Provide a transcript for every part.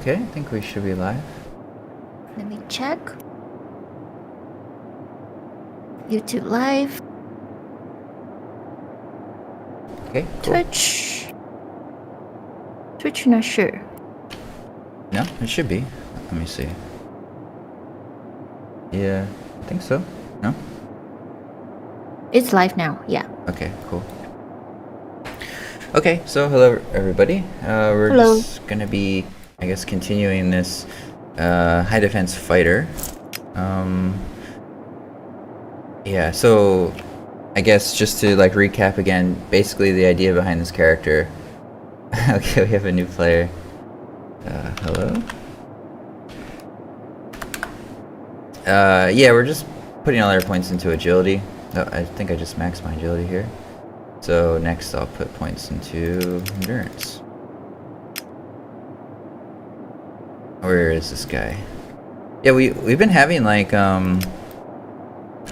Okay, I think we should be live. Let me check. YouTube Live. Okay, cool. Twitch, not sure. No, it should be. Let me see. Yeah, I think so. No? It's live now, yeah. Okay, cool. Okay, so hello everybody. We're Hello. just gonna be, I guess, continuing this high defense fighter. Yeah, so I guess just to like recap again, basically the idea behind this character. Okay, we have a new player. Hello? Yeah, we're just putting all our points into agility. Oh, I think I just maxed my agility here. So next I'll put points into endurance. Where is this guy? Yeah, we've been having like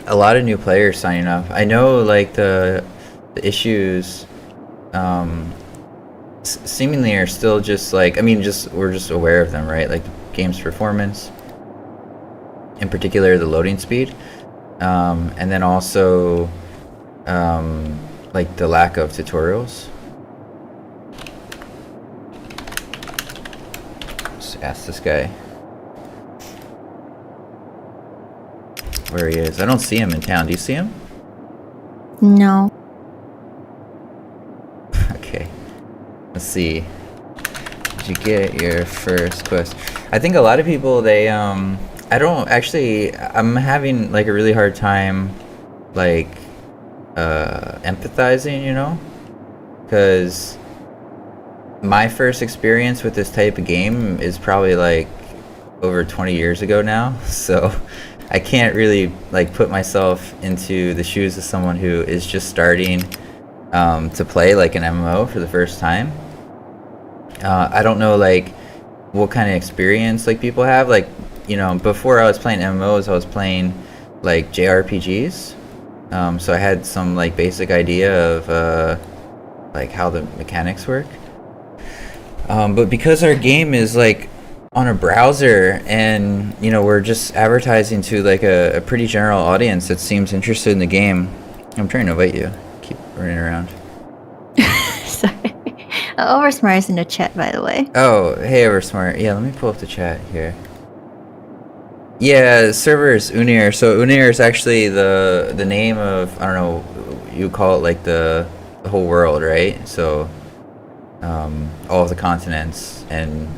a lot of new players signing up. I know like the issues seemingly are still just like, I mean, we're just aware of them, right? Like the game's performance, in particular the loading speed, and then also like the lack of tutorials. Let's ask this guy where he is. I don't see him in town. Do you see him? No. Okay. Let's see. Did you get your first quest? I think a lot of people, they I don't actually, I'm having like a really hard time like empathizing, you know? Because my first experience with this type of game is probably like over 20 years ago now, so I can't really like put myself into the shoes of someone who is just starting to play like an MMO for the first time. I don't know like what kind of experience like people have. Like, you know, before I was playing MMOs, I was playing like JRPGs. So I had some like basic idea of like how the mechanics work. But because our game is like on a browser, and you know we're just advertising to like a pretty general audience that seems interested in the game. I'm trying to invite you. Keep running around. Sorry. Oversmart is in the chat, by the way. Oh, hey, Eversmart. Yeah, let me pull up the chat here. Yeah, the server is Unir. So Unir is actually the name of, I don't know, you call it like the whole world, right? So all of the continents and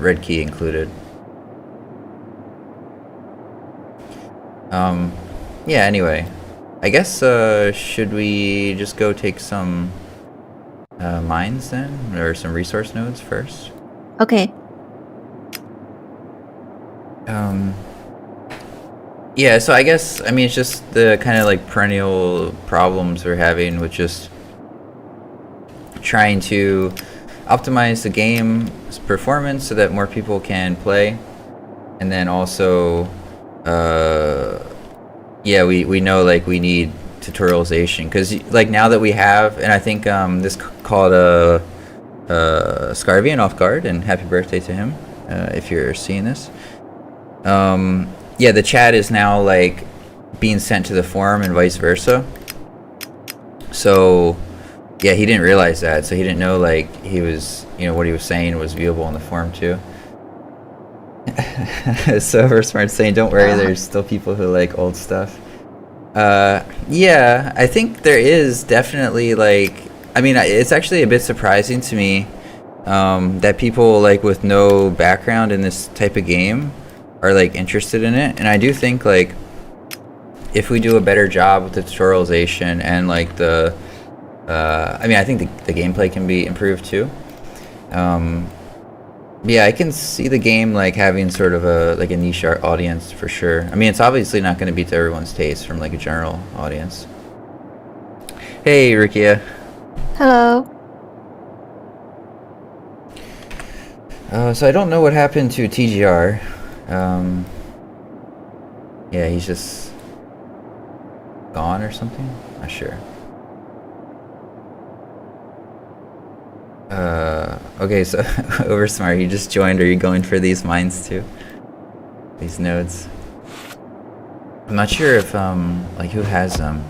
Red Key included. Yeah, anyway, I guess should we just go take some mines then, or some resource nodes first? Okay. Yeah, so I guess, I mean, it's just the kind of like perennial problems we're having with just trying to optimize the game's performance so that more people can play. And then also, yeah, we know like we need tutorialization, because like now that we have, and I think this called Scarvian off guard, and happy birthday to him if you're seeing this. Yeah, the chat is now like being sent to the forum and vice versa. So yeah, he didn't realize that, so he didn't know like he was, you know, what he was saying was viewable on the forum too. So Smart saying, don't worry, there's still people who like old stuff. Yeah, I think there is definitely like, I mean, it's actually a bit surprising to me that people like with no background in this type of game are like interested in it. And I do think like if we do a better job with the tutorialization and like the I mean, I think the gameplay can be improved too. Yeah, I can see the game like having sort of a like a niche audience for sure. I mean, it's obviously not going to be to everyone's taste from like a general audience. Hey, Rukia. Hello. So I don't know what happened to TGR. Yeah, he's just gone or something. Not sure. Okay, so Oversmart, you just joined. Are you going for these mines too? These nodes? I'm not sure if, like, who has them.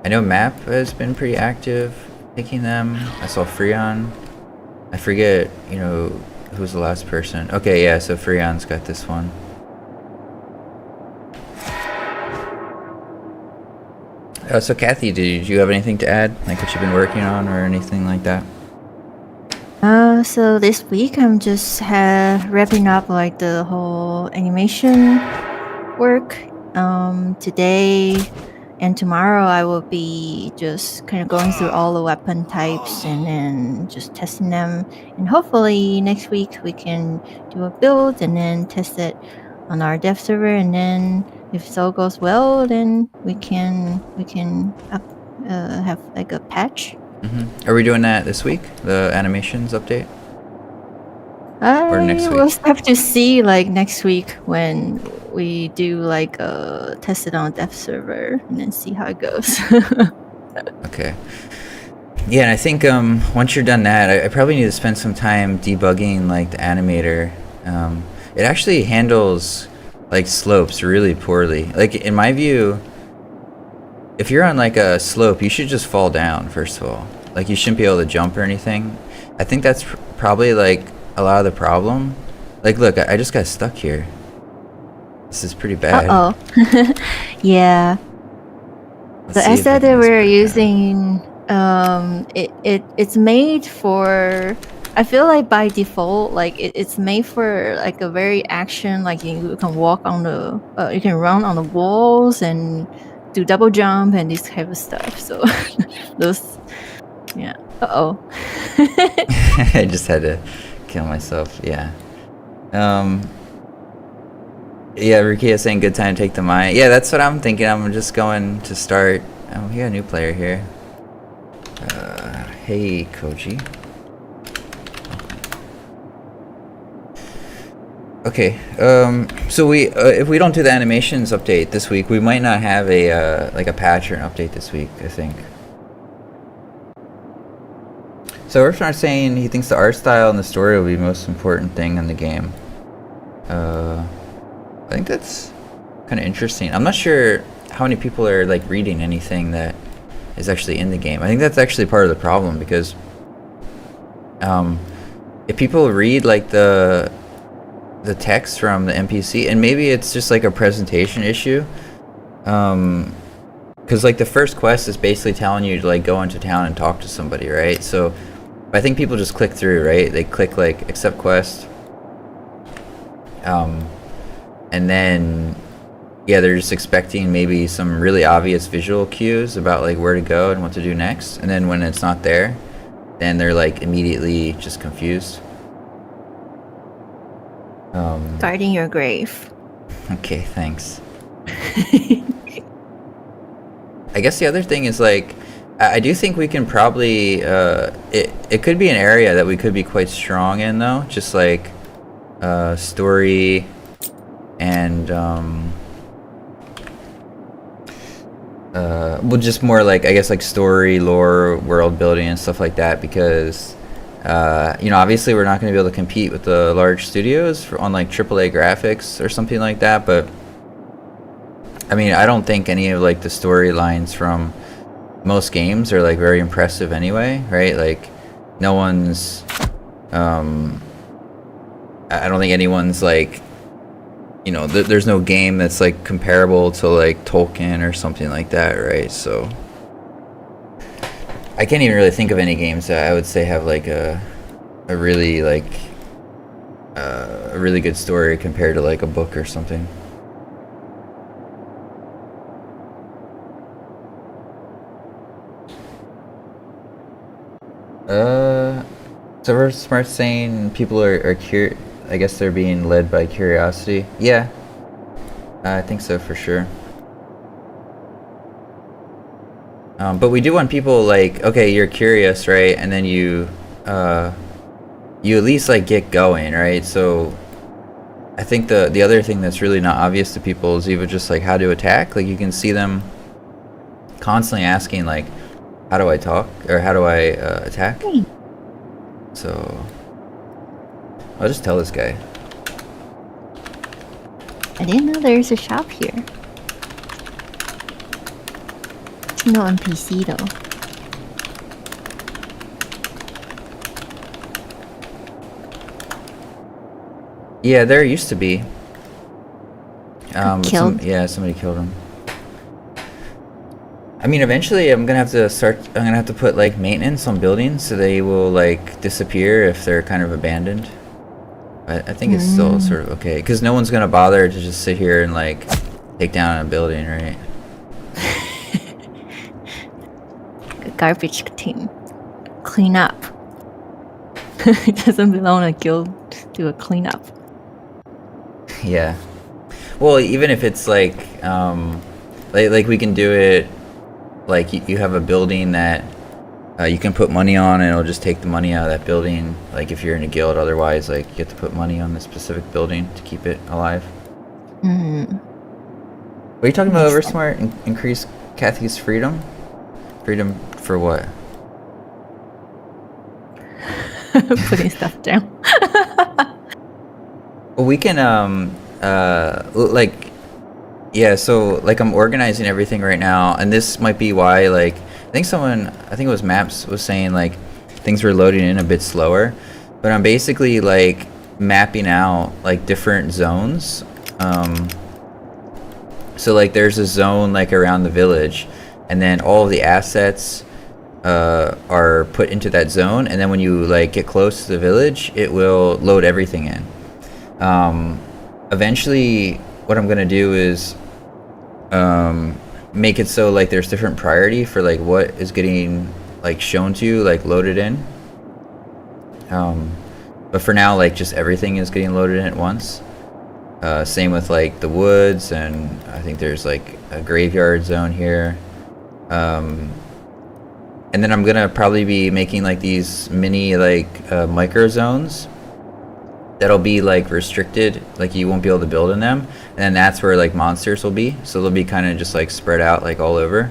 I know Map has been pretty active taking them. I saw Freon. I forget, you know, who's the last person. Okay, yeah, so Freon's got this one. So Kathy, did you have anything to add? Like what you've been working on or anything like that? So this week I'm just wrapping up like the whole animation work. Today and tomorrow I will be just kind of going through all the weapon types and then just testing them. And hopefully next week we can do a build and then test it on our dev server. And then if it all goes well, then we can have like a patch. Are we doing that this week? The animations update? Or next We'll week? have to see like next week when we do like test it on dev server and then see how it goes. Okay. Yeah, and I think once you're done that, I probably need to spend some time debugging like the animator. It actually handles like slopes really poorly. Like in my view, if you're on like a slope, you should just fall down first of all. Like you shouldn't be able to jump or anything. I think that's probably like a lot of the problem. Like look, I just got stuck here. This is pretty bad. Uh-oh. Yeah. Let's The see if I asset can that just we're back using, it's made for, I feel like by default, like it's made for like a very action, like you can walk on the, you can run on the walls and do double jump and this type of stuff. So those, yeah. Uh-oh. I just had to kill myself. Yeah. Yeah, Rukia is saying good time to take the mine. Yeah, that's what I'm thinking. I'm just going to start. Oh, we got a new player here. Hey, Koji. Okay. So we, if we don't do the animations update this week, we might not have a like a patch or an update this week, I think. So Urfnar saying he thinks the art style and the story will be the most important thing in the game. I think that's kind of interesting. I'm not sure how many people are like reading anything that is actually in the game. I think that's actually part of the problem because if people read like the text from the NPC, and maybe it's just like a presentation issue, because like the first quest is basically telling you to like go into town and talk to somebody, right? So I think people just click through, right? They click like accept quest, and then yeah, they're just expecting maybe some really obvious visual cues about like where to go and what to do next, and then when it's not there, then they're like immediately just confused. Guarding your grave. Okay, thanks. I guess the other thing is like I do think we can probably it could be an area that we could be quite strong in though, just like story and well, just more like I guess like story, lore, world building and stuff like that, because you know, obviously we're not going to be able to compete with the large studios on like AAA graphics or something like that, but I mean, I don't think any of like the storylines from most games are like very impressive anyway, right? Like no one's I don't think anyone's like, you know, there's no game that's like comparable to like Tolkien or something like that, right? So I can't even really think of any games that I would say have like a really like a really good story compared to like a book or something. So we're smart saying people are I guess they're being led by curiosity. Yeah, I think so for sure. But we do want people like, okay, you're curious, right? And then you at least like get going, right? So I think the other thing that's really not obvious to people is even just like how to attack. Like you can see them constantly asking like, how do I talk, or how do I attack? Hey, So I'll just tell this guy. I didn't know there's a shop here. No NPC though. Yeah, there used to be. But Killed? somebody killed him. I mean, eventually I'm gonna have to put like maintenance on buildings so they will like disappear if they're kind of abandoned. But I think it's still sort of okay, because no one's gonna bother to just sit here and like take down a building, right? A garbage team. Clean up. It doesn't belong to a guild to do a cleanup. Yeah. Well, even if it's like we can do it. Like you have a building that you can put money on, and it'll just take the money out of that building. Like if you're in a guild, otherwise, like you have to put money on the specific building to keep it alive. What are you talking about, Oversmart? Increase Kathy's freedom? Freedom for what? Putting stuff down. Well, we can yeah, so like I'm organizing everything right now, and this might be why, like, I think it was Maps was saying like things were loading in a bit slower, but I'm basically like mapping out like different zones. So like there's a zone like around the village, and then all of the assets are put into that zone, and then when you like get close to the village, it will load everything in. Eventually what I'm gonna do is make it so like there's different priority for like what is getting like shown to you, like loaded in. But for now, like just everything is getting loaded in at once. Same with like the woods, and I think there's like a graveyard zone here. And then I'm gonna probably be making like these mini like micro zones that'll be like restricted, like you won't be able to build in them, and then that's where like monsters will be, so they'll be kind of just like spread out like all over.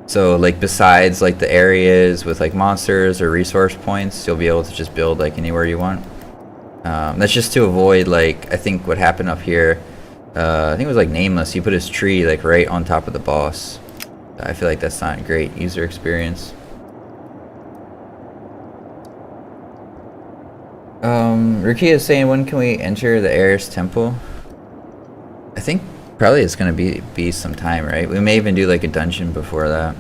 So like besides like the areas with like monsters or resource points, you'll be able to just build like anywhere you want. That's just to avoid like, I think what happened up here, I think it was like Nameless, he put his tree like right on top of the boss. I feel like that's not a great user experience. Rukia is saying, when can we enter the Eris temple? I think probably it's gonna be some time, right? We may even do like a dungeon before that.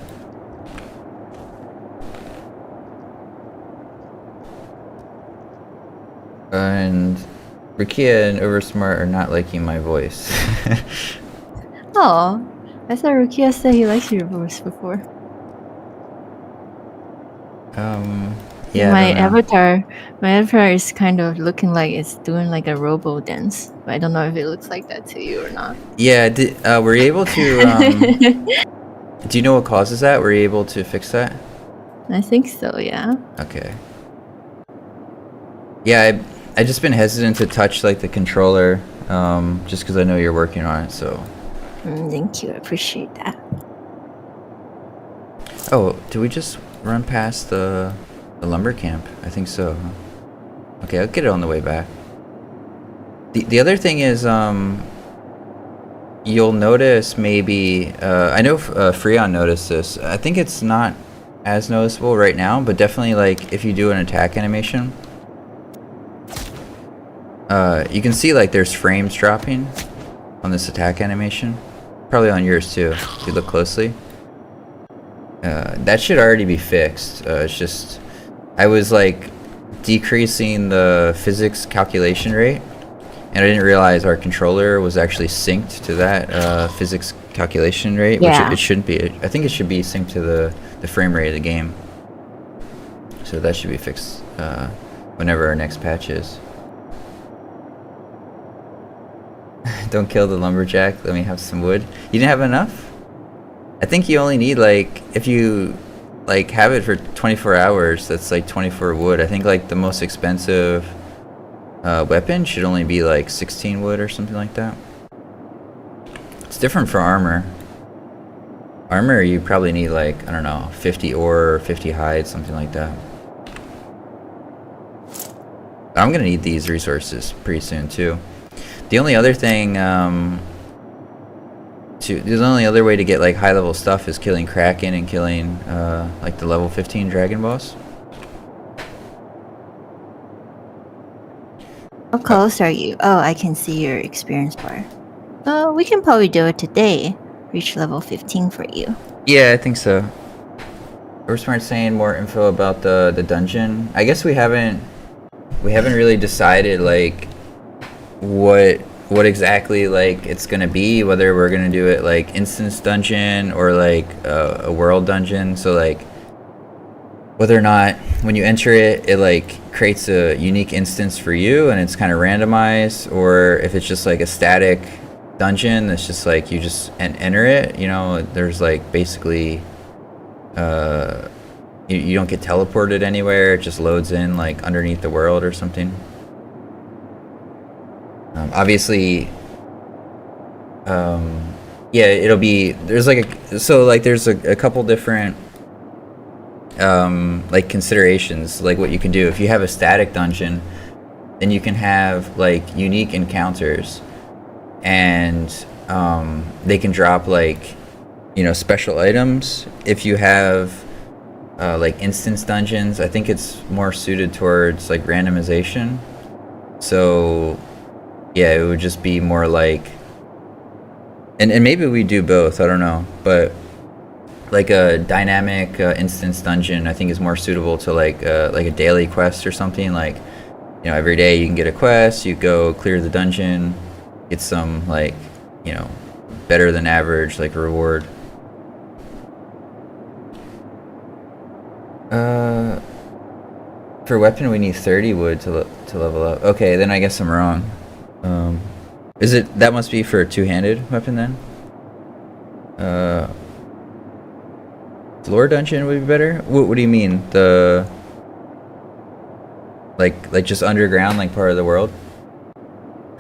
And Rukia and Oversmart are not liking my voice. Oh, I thought Rukia said he likes your voice before. Yeah, my avatar is kind of looking like it's doing like a robo dance, but I don't know if it looks like that to you or not. Yeah, were you able to do you know what causes that? Were you able to fix that? I think so, yeah. Okay. Yeah, I just been hesitant to touch like the controller, just because I know you're working on it. So. Thank you, I appreciate that. Oh, did we just run past the lumber camp? I think so. Okay, I'll get it on the way back. The other thing is, you'll notice maybe, I know Freon noticed this. I think it's not as noticeable right now, but definitely like if you do an attack animation, you can see like there's frames dropping on this attack animation. Probably on yours too, if you look closely. That should already be fixed. It's just, I was like decreasing the physics calculation rate, and I didn't realize our controller was actually synced to that physics calculation rate, which it shouldn't be. I think it should be synced to the frame rate of the game. So that should be fixed whenever our next patch is. Don't kill the lumberjack, let me have some wood. You didn't have enough? I think you only need like, if you like have it for 24 hours, that's like 24 wood. I think like the most expensive weapon should only be like 16 wood or something like that. It's different for armor. armor, you probably need like, I don't know, 50 ore or 50 hide, something like that. I'm gonna need these resources pretty soon too. The only other thing, the only other way to get like high level stuff is killing Kraken and killing like the level 15 dragon boss. How close are you? Oh, I can see your experience bar. We can probably do it today. Reach level 15 for you. Yeah, I think so. Smart saying more info about the dungeon. I guess we haven't really decided like what exactly like it's gonna be, whether we're gonna do it like instance dungeon or like a world dungeon. So like whether or not when you enter it like creates a unique instance for you and it's kind of randomized, or if it's just like a static dungeon that's just like you just enter it, you know, there's like basically you don't get teleported anywhere, it just loads in like underneath the world or something. Obviously yeah, it'll be, there's like there's a couple different like considerations, like what you can do. If you have a static dungeon, then you can have like unique encounters, and they can drop like, you know, special items. If you have like instance dungeons, I think it's more suited towards like randomization. So yeah, it would just be more like, and maybe we do both, I don't know, but like a dynamic instance dungeon I think is more suitable to like a daily quest or something. Like, you know, every day you can get a quest, you go clear the dungeon, get some like, you know, better than average like reward. For weapon we need 30 wood to level up. Okay, then I guess I'm wrong. Is it, that must be for a two-handed weapon then? Floor dungeon would be better? What do you mean? The like just underground, like part of the world?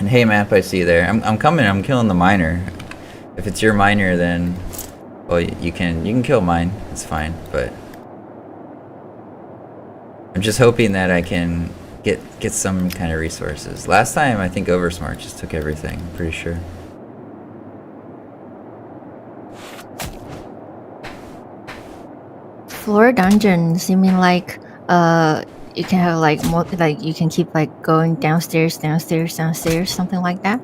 And hey map, I see you there. I'm coming, I'm killing the miner. If it's your miner, then well, you can kill mine, it's fine, but I'm just hoping that I can get some kind of resources. Last time I think Oversmart just took everything, I'm pretty sure. Floor dungeons, you mean like you can have like like you can keep like going downstairs, something like that?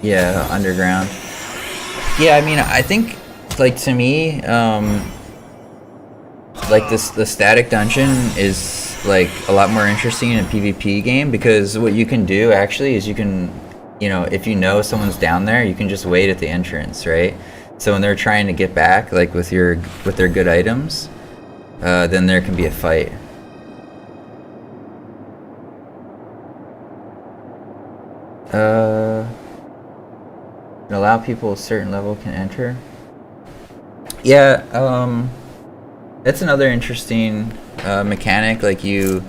Yeah, underground. Yeah, I mean, I think like to me, like the static dungeon is like a lot more interesting in a PvP game, because what you can do actually is you can, you know, if you know someone's down there, you can just wait at the entrance, right? So when they're trying to get back, like with their good items, then there can be a fight. Allow people a certain level can enter. Yeah, that's another interesting mechanic. Like you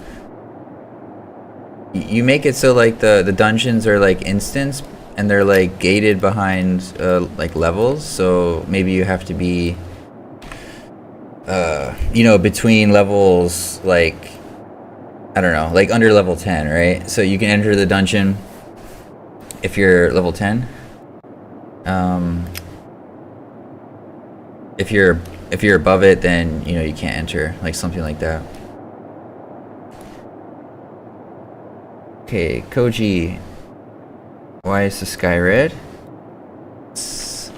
make it so like the dungeons are like instance, and they're like gated behind like levels. So maybe you have to be you know, between levels, like I don't know, like under level 10, right? So you can enter the dungeon if you're level 10. If you're above it, then you know you can't enter, like something like that. Okay, Koji, why is the sky red? It's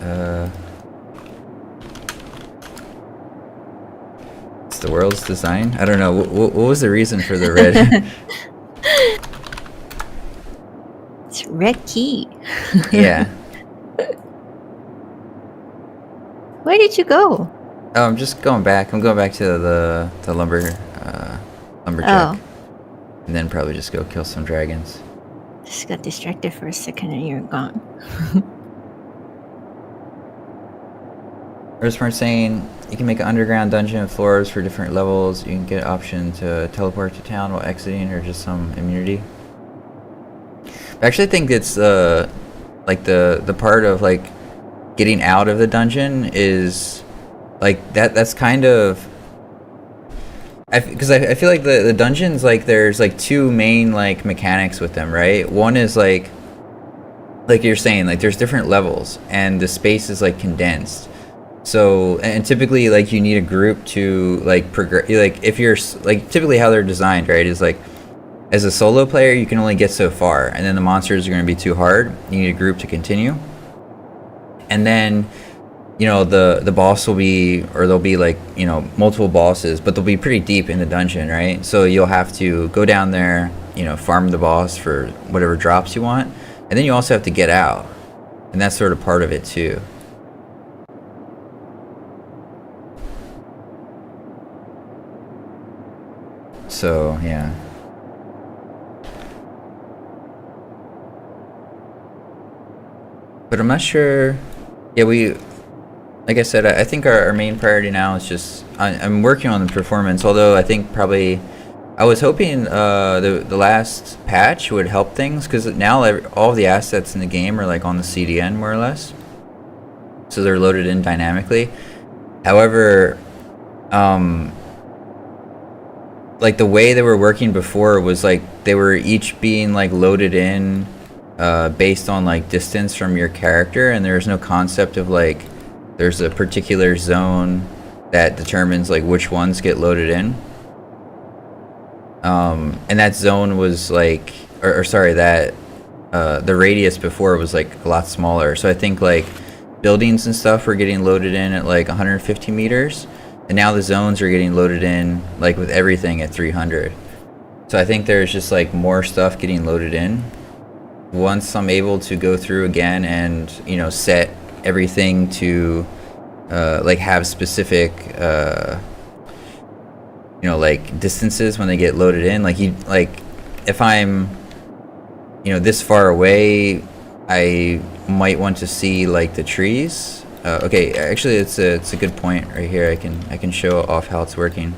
the world's design. I don't know. What was the reason for the red? It's red key. Yeah. Where did you go? Oh, I'm just going back. I'm going back to the lumberjack, Oh. and then probably just go kill some dragons. Just got distracted for a second and you're gone. Earthsmart saying you can make an underground dungeon with floors for different levels. You can get an option to teleport to town while exiting, or just some immunity. I actually think it's like the part of like getting out of the dungeon is like that's kind of, because I feel like the dungeons, like there's like two main like mechanics with them, right? One is like you're saying, like there's different levels and the space is like condensed. So, and typically like you need a group to like progress. Like if you're like, typically how they're designed, right, is like as a solo player you can only get so far, and then the monsters are going to be too hard. You need a group to continue, and then you know the boss will be, or there'll be like, you know, multiple bosses, but they'll be pretty deep in the dungeon, right? So you'll have to go down there, you know, farm the boss for whatever drops you want, and then you also have to get out, and that's sort of part of it too. So yeah. But I'm not sure. Yeah, like I said, I think our main priority now is just, I'm working on the performance, although I think probably, I was hoping the last patch would help things, because now all the assets in the game are like on the CDN more or less, so they're loaded in dynamically. However, like the way they were working before was like they were each being like loaded in based on like distance from your character, and there's no concept of like there's a particular zone that determines like which ones get loaded in. And that zone was like, or sorry, that the radius before was like a lot smaller. So I think like buildings and stuff were getting loaded in at like 150 meters, and now the zones are getting loaded in like with everything at 300. So I think there's just like more stuff getting loaded in. Once I'm able to go through again and, you know, set everything to like have specific you know, like distances when they get loaded in, like if I'm, you know, this far away, I might want to see like the trees. Okay, actually it's a good point right here. I can show off how it's working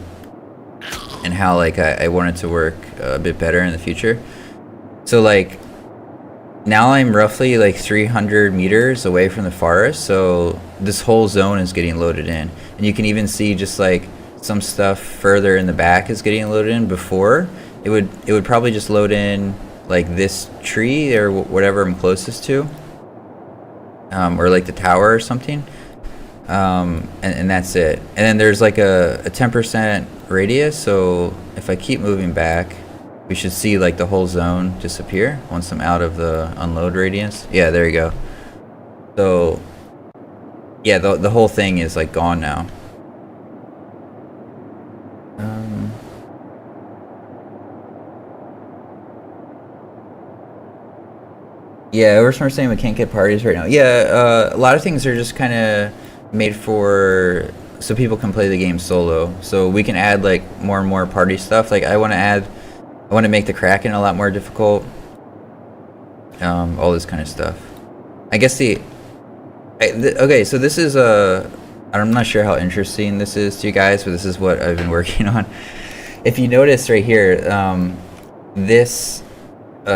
and how like I want it to work a bit better in the future. So like now I'm roughly like 300 meters away from the forest, so this whole zone is getting loaded in, and you can even see just like some stuff further in the back is getting loaded in. Before it would probably just load in like this tree or whatever I'm closest to, or like the tower or something, and that's it. And then there's like a 10% radius, so if I keep moving back, we should see like the whole zone disappear once I'm out of the unload radius. Yeah, there you go. So yeah, the whole thing is like gone now. Yeah, we're saying we can't get parties right now. Yeah, a lot of things are just kind of made for so people can play the game solo. So we can add like more and more party stuff. Like I want to make the Kraken a lot more difficult. All this kind of stuff. I guess okay, so this is I'm not sure how interesting this is to you guys, but this is what I've been working on. If you notice right here, this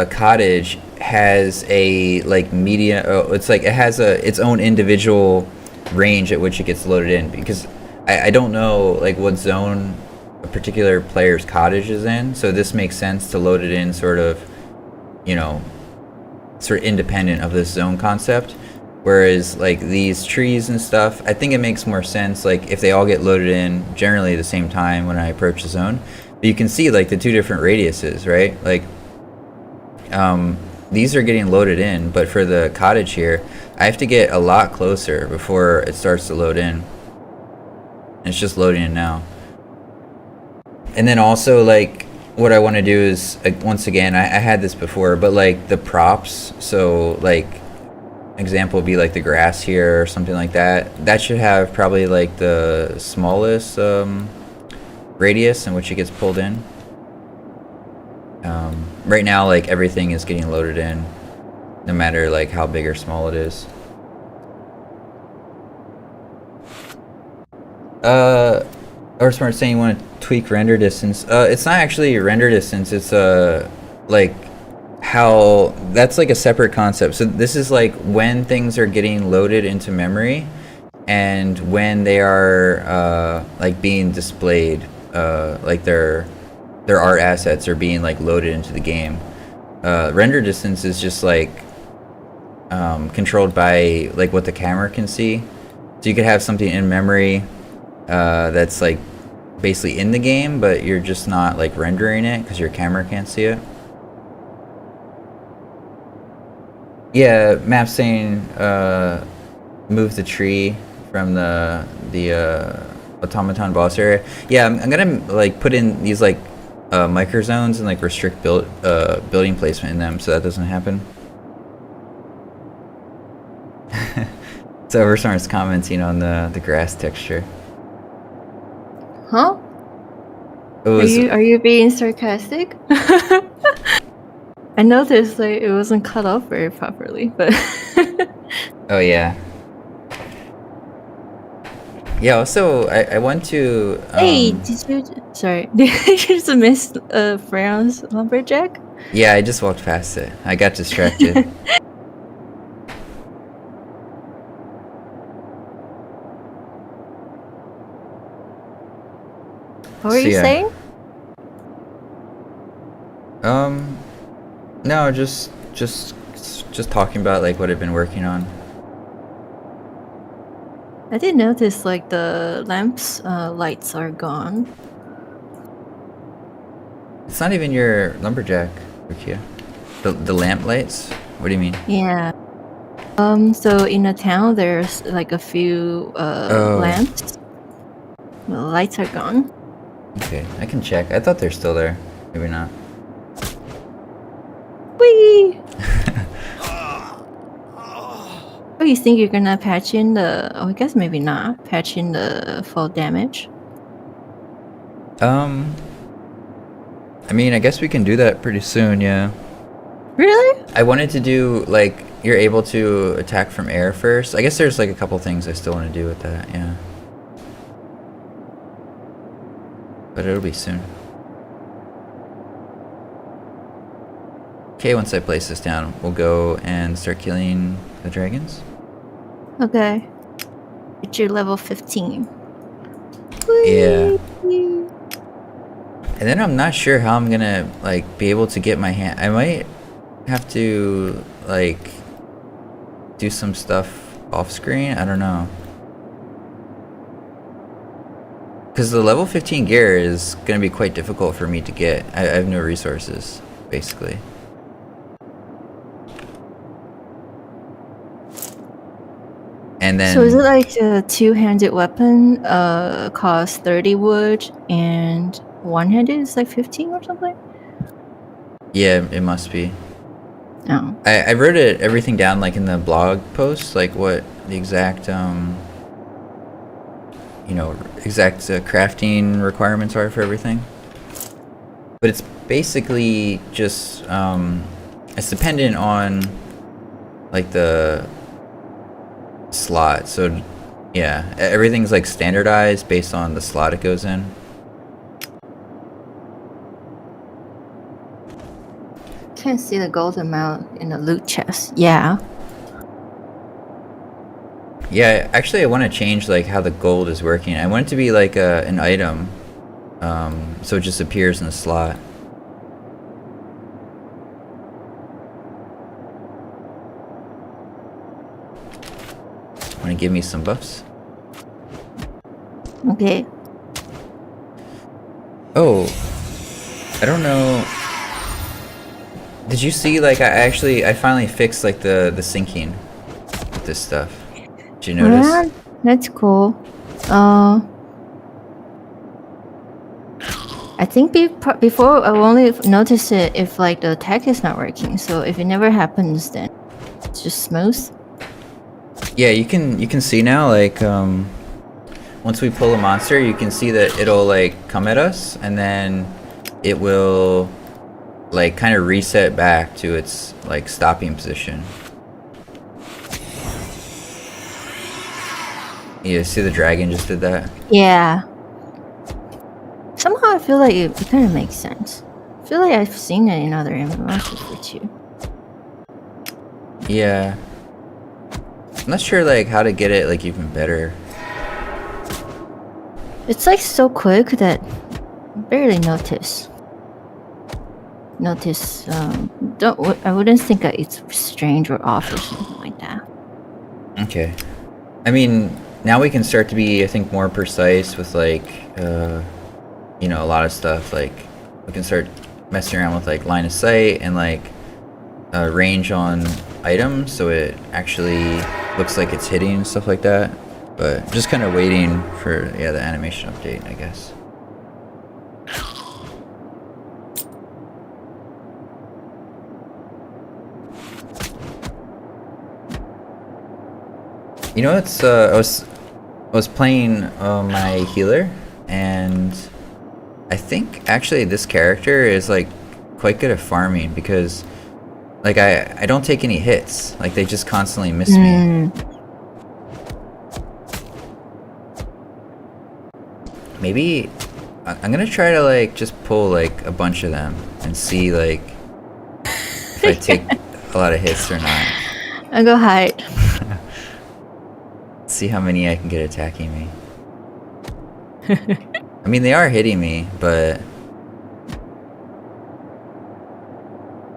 cottage has a like media. It's like it has its own individual range at which it gets loaded in, because I don't know like what zone a particular player's cottage is in, so this makes sense to load it in sort of, you know, sort of independent of this zone concept. Whereas like these trees and stuff, I think it makes more sense like if they all get loaded in generally at the same time when I approach the zone. But you can see like the two different radiuses, right? Like these are getting loaded in, but for the cottage here, I have to get a lot closer before it starts to load in. And it's just loading in now. And then also like what I want to do is, once again, I had this before, but like the props, so like example would be like the grass here or something like that. That should have probably like the smallest radius in which it gets pulled in. Right now like everything is getting loaded in, no matter like how big or small it is. Or smart saying you want to tweak render distance. It's not actually render distance, it's like how that's like a separate concept. So this is like when things are getting loaded into memory and when they are like being displayed, like their art assets are being like loaded into the game. Render distance is just like controlled by like what the camera can see. So you could have something in memory that's like basically in the game, but you're just not like rendering it because your camera can't see it. Yeah, map saying move the tree from the automaton boss area. Yeah, I'm gonna like put in these like micro zones and like restrict building placement in them so that doesn't happen. So Oversmart's commenting on the grass texture. Huh? Are you being sarcastic? I noticed like it wasn't cut off very properly, but oh yeah. Yeah, also I want to hey, did you just miss Freon's lumberjack? Yeah, I just walked past it. I got distracted. What were you saying? No, just talking about like what I've been working on. I did notice like the lamps lights are gone. It's not even your lumberjack, Rukia. The lamp lights? What do you mean? Yeah. So in the town there's like a few lamps. The lights are gone. Okay, I can check. I thought they're still there. Maybe not. Whee! Oh, you think you're gonna patch in the... Oh, I guess maybe not. Patch in the fall damage? I mean, I guess we can do that pretty soon, yeah. Really? I wanted to do, like, you're able to attack from air first. I guess there's, like, a couple things I still want to do with that, yeah. But it'll be soon. Okay, once I place this down, we'll go and start killing the dragons. Okay. It's your level 15. Yeah. And then I'm not sure how I'm gonna, like, be able to get my hand... I might have to, like, do some stuff off screen. I don't know. Because the level 15 gear is gonna be quite difficult for me to get. I have no resources, basically. And then... So is it like a two-handed weapon costs 30 wood and one-handed is like 15 or something? Yeah, it must be. Oh. I wrote everything down like in the blog post, like what the exact crafting requirements are for everything. But it's basically just it's dependent on like the slot. So yeah, everything's like standardized based on the slot it goes in. Can't see the gold amount in the loot chest. Yeah. Yeah, actually I want to change like how the gold is working. I want it to be like an item, so it just appears in the slot. Want to give me some buffs? Okay. Oh, I don't know. Did you see, like, I finally fixed, like, the syncing with this stuff. Did you notice? Yeah, that's cool. I think before I only notice it if, like, the tech is not working. So if it never happens, then it's just smooth. Yeah, you can see now, like, once we pull a monster, you can see that it'll, like, come at us, and then it will... like kind of reset back to its like stopping position. You see the dragon just did that? Yeah. Somehow I feel like it kind of makes sense. I feel like I've seen it in other MMOs before too. Yeah. I'm not sure like how to get it like even better. It's like so quick that I barely notice. I wouldn't think that it's strange or off or something like that. Okay. I mean, now we can start to be, I think, more precise with like, you know, a lot of stuff. Like, we can start messing around with like line of sight and like range on items, so it actually looks like it's hitting and stuff like that. But just kind of waiting for the animation update, I guess. You know, it's I was playing my healer, and I think actually this character is like quite good at farming because like I don't take any hits. Like they just constantly miss me. Maybe I'm gonna try to like just pull like a bunch of them and see like if I take a lot of hits or not. I'll go hide. See how many I can get attacking me. I mean, they are hitting me, but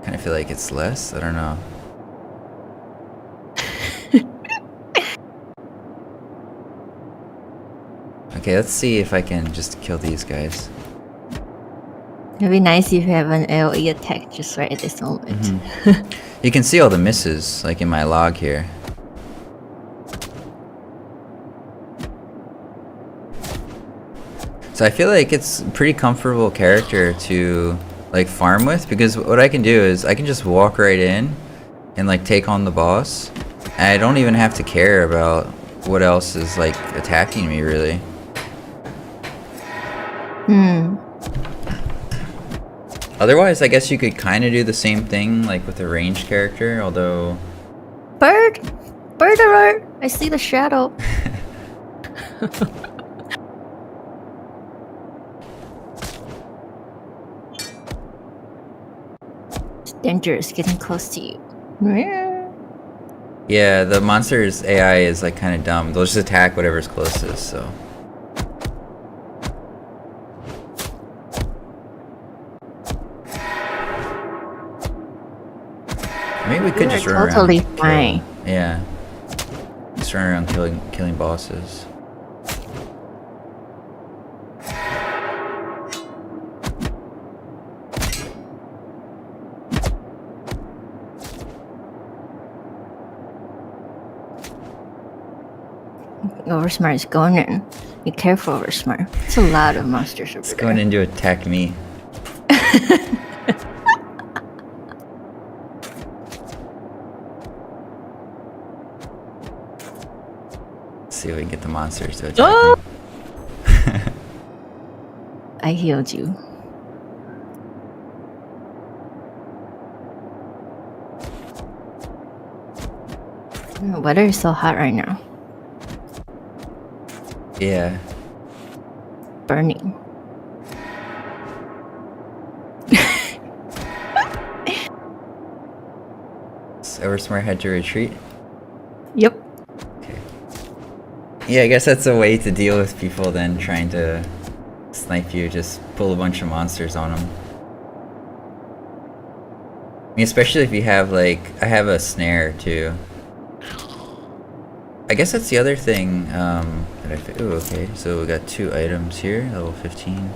kind of feel like it's less. I don't know. Okay, let's see if I can just kill these guys. It'd be nice if you have an AoE attack just right at this moment. You can see all the misses, like in my log here. So I feel like it's a pretty comfortable character to like farm with, because what I can do is I can just walk right in and like take on the boss, and I don't even have to care about what else is like attacking me really. Otherwise, I guess you could kind of do the same thing like with a ranged character, although... Bird! Bird alert! I see the shadow. It's dangerous getting close to you. Yeah, the monster's AI is like kind of dumb. They'll just attack whatever's closest, so... Maybe we could just run totally around. Fine. Yeah. Just run around killing bosses. Oversmart is going in. Be careful, Oversmart. It's a lot of monsters over It's there. going in to attack me. See if we can get the monsters to attack me. I healed you. The weather is so hot right now. Yeah. Burning. Oversmart had to retreat. Yep. Okay. Yeah, I guess that's a way to deal with people then trying to snipe you. Just pull a bunch of monsters on them. I mean, especially if you have like, I have a snare too. I guess that's the other thing that ooh, okay, so we got 2 items here, level 15.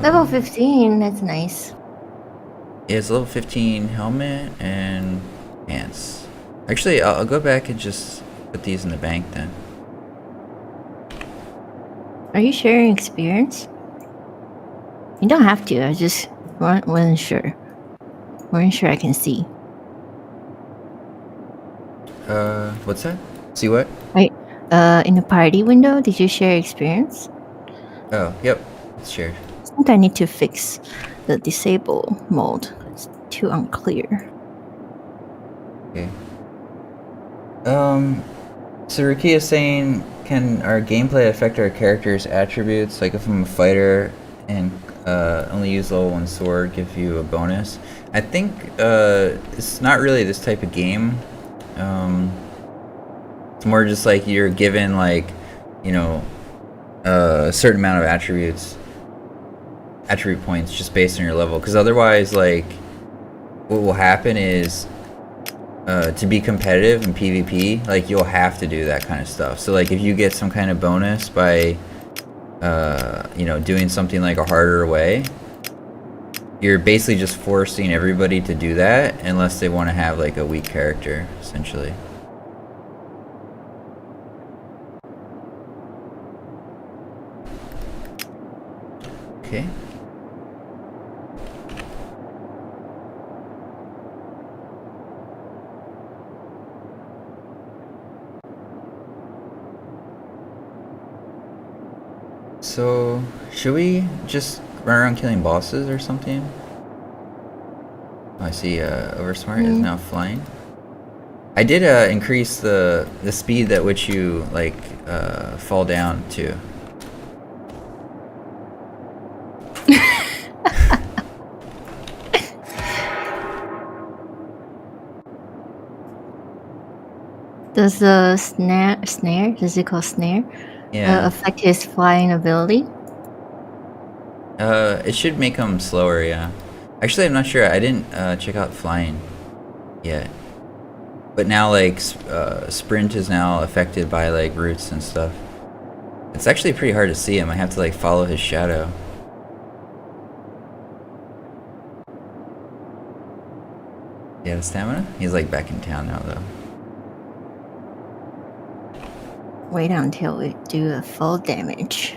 Level 15, that's nice. Yeah, it's level 15 helmet and pants. Actually, I'll go back and just put these in the bank then. Are you sharing experience? You don't have to, I just wasn't sure. Wasn't sure I can see. What's that? See what? Right. In the party window, did you share experience? Oh, yep. It's shared. I think I need to fix the disable mode. It's too unclear. Okay. So Ruki is saying, can our gameplay affect our character's attributes? Like if I'm a fighter and only use level 1 sword, give you a bonus. I think it's not really this type of game. It's more just like you're given like, you know, a certain amount of attribute points just based on your level. Because otherwise, like, what will happen is to be competitive in PvP, like you'll have to do that kind of stuff. So like if you get some kind of bonus by you know, doing something like a harder way, you're basically just forcing everybody to do that unless they want to have like a weak character, essentially. Okay. So, should we just run around killing bosses or something? Oh, I see Oversmart is now flying. I did increase the speed at which you like fall down too. Does the snare, does it call snare? Yeah. Affect his flying ability? It should make him slower, yeah. Actually, I'm not sure. I didn't check out flying yet. But now, like, sprint is now affected by, like, roots and stuff. It's actually pretty hard to see him. I have to, like, follow his shadow. Yeah, the stamina? He's, like, back in town now, though. Wait until we do a full damage.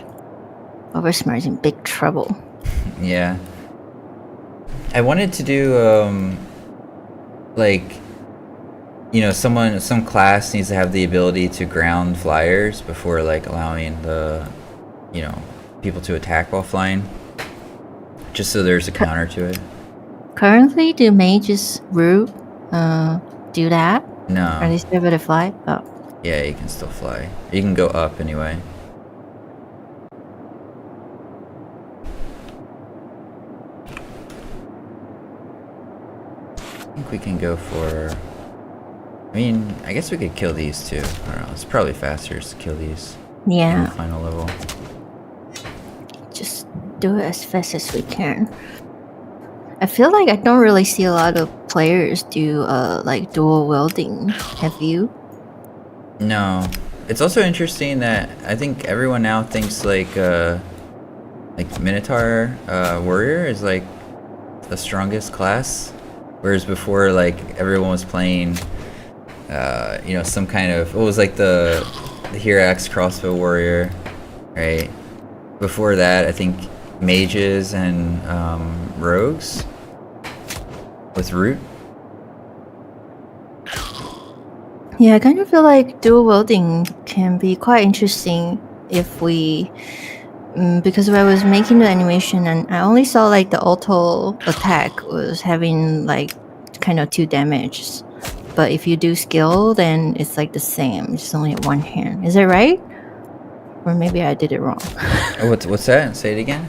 Oversmart's in big trouble. Yeah. I wanted to do, like, you know, some class needs to have the ability to ground flyers before, like, allowing the, you know, people to attack while flying. Just so there's a counter to it. Currently, do mages root do that? No. Are they still able to fly? Oh. Yeah, you can still fly. You can go up anyway. I think we can go for... I mean, I guess we could kill these too. I don't know. It's probably faster just to kill these. Yeah. In the final level. Just do it as fast as we can. I feel like I don't really see a lot of players do like dual wielding. Have you? No. It's also interesting that I think everyone now thinks like Minotaur Warrior is like the strongest class, whereas before like everyone was playing you know, some kind of, what was like the Hirax Crossbow Warrior, right? Before that, I think mages and rogues with root. Yeah, I kind of feel like dual wielding can be quite interesting if we, because when I was making the animation and I only saw like the auto attack was having like kind of 2 damage, but if you do skill, then it's like the same, just only at 1 hand. Is that right? Or maybe I did it wrong. Oh, what's that? Say it again.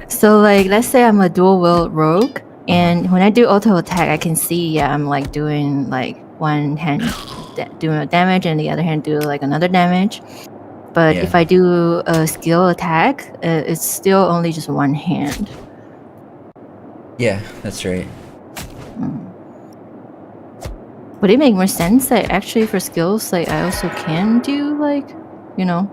So like, let's say I'm a dual wield rogue, and when I do auto attack, I can see, yeah, I'm like doing like 1 hand doing a damage and the other hand do like another damage. But if I do a skill attack, it's still only just 1 hand. Yeah, that's right. Would it make more sense that actually for skills, like I also can do like, you know?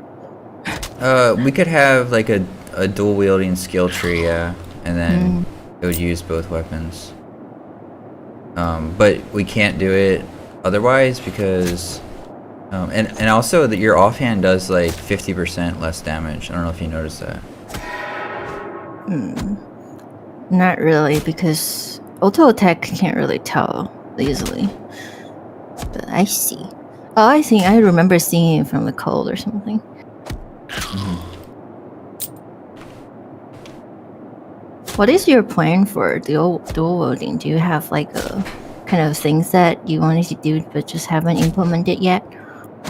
We could have like a dual wielding skill tree, yeah, and then it would use both weapons. But we can't do it otherwise because, and also that your offhand does like 50% less damage. I don't know if you noticed that. Not really, because auto attack can't really tell easily. But I see. Oh, I think I remember seeing it from the code or something. What is your plan for dual wielding? Do you have like a kind of things that you wanted to do but just haven't implemented yet?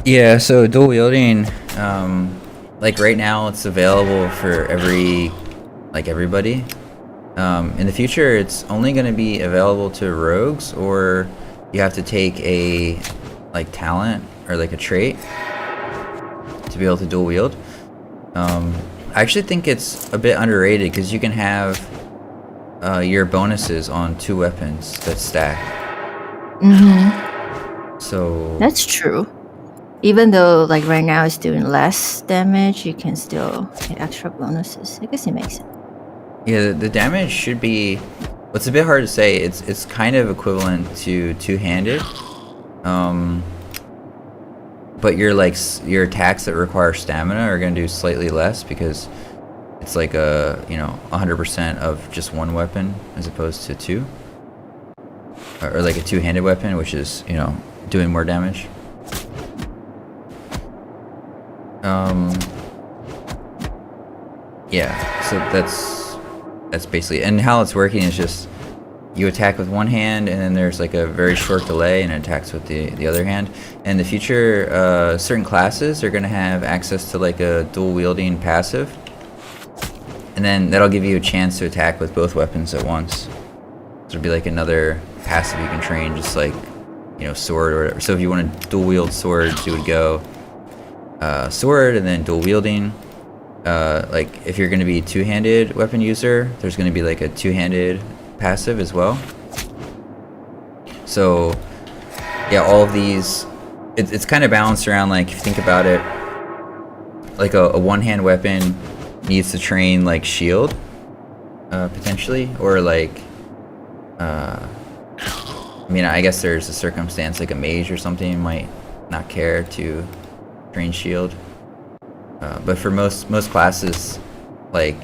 Yeah, so dual wielding, like right now it's available for every like everybody. In the future, it's only going to be available to rogues, or you have to take a like talent or like a trait to be able to dual wield. I actually think it's a bit underrated because you can have your bonuses on 2 weapons that stack. So That's true. Even though like right now it's doing less damage, you can still get extra bonuses. I guess it makes sense. yeah, the damage should be. What's a bit hard to say. It's kind of equivalent to two-handed. But your attacks that require stamina are going to do slightly less because it's like 100% of just one weapon as opposed to 2, or like a two-handed weapon, which is doing more damage. Yeah, so that's basically, and how it's working is just you attack with one hand, and then there's like a very short delay, and it attacks with the other hand. In the future, certain classes are going to have access to like a dual wielding passive, and then that'll give you a chance to attack with both weapons at once. So it'll be like another passive you can train, just like sword or whatever. So if you want to dual wield swords, you would go sword and then dual wielding. Like if you're going to be a two-handed weapon user, there's going to be like a two-handed passive as well. So yeah, all of these, it's kind of balanced around, like if you think about it, like a one-hand weapon needs to train like shield potentially, or like I mean, I guess there's a circumstance like a mage or something might not care to train shield, but for most classes, like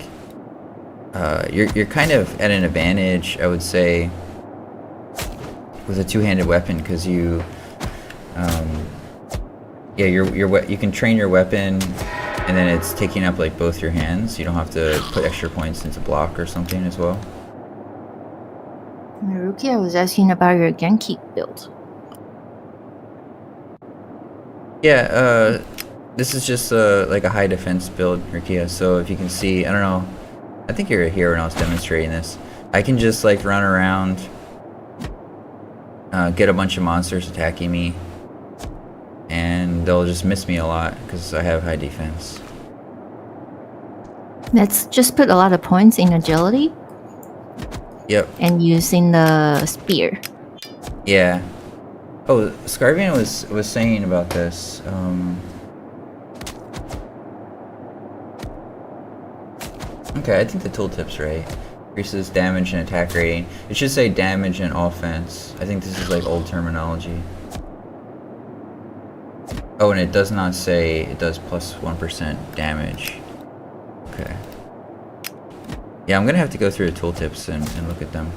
you're kind of at an advantage, I would say, with a two-handed weapon, because you you can train your weapon, and then it's taking up like both your hands. You don't have to put extra points into block or something as well. Naruki, I was asking about your Genki build. Yeah, this is just like a high defense build, Rukia. So if you can see, I don't know, I think you're here when I was demonstrating this. I can just like run around, get a bunch of monsters attacking me, and they'll just miss me a lot because I have high defense. Let's just put a lot of points in agility. Yep. And using the spear. Yeah. Oh, Scarvian was saying about this. Okay, I think the tooltip's right. Increases damage and attack rating. It should say damage and offense. I think this is like old terminology. Oh, and it does not say it does plus 1% damage. Okay. Yeah, I'm gonna have to go through the tooltips and look at them.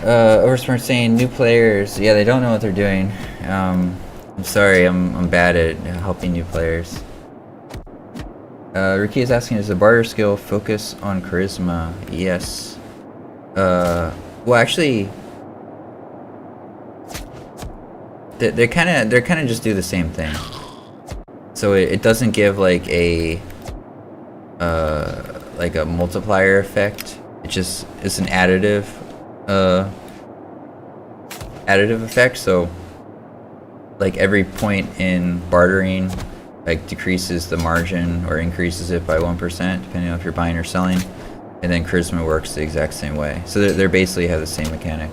Oversmart saying new players. Yeah, they don't know what they're doing. I'm sorry, I'm bad at helping new players. Ricky is asking, does the barter skill focus on charisma? Yes. Well, actually, they kind of just do the same thing. So it doesn't give like a multiplier effect. It's an additive effect. So like every point in bartering like decreases the margin or increases it by 1% depending on if you're buying or selling, and then charisma works the exact same way. So they basically have the same mechanic.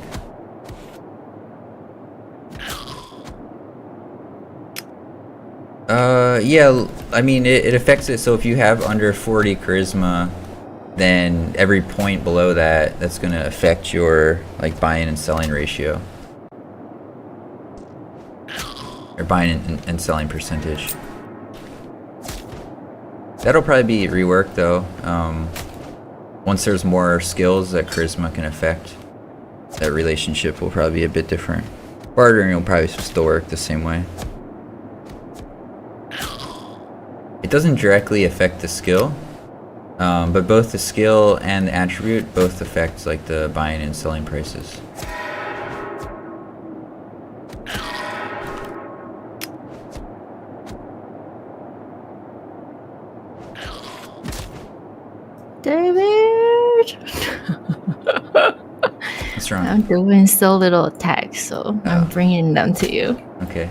Yeah, I mean, it affects it, so if you have under 40 charisma, then every point below that's going to affect your, like, buying and selling ratio. Or buying and selling percentage. That'll probably be reworked, though. Once there's more skills that charisma can affect, that relationship will probably be a bit different. Bartering will probably still work the same way. It doesn't directly affect the skill, but both the skill and the attribute both affect like the buying and selling prices. David! What's wrong? I'm doing so little attacks, so I'm bringing them to you. Okay.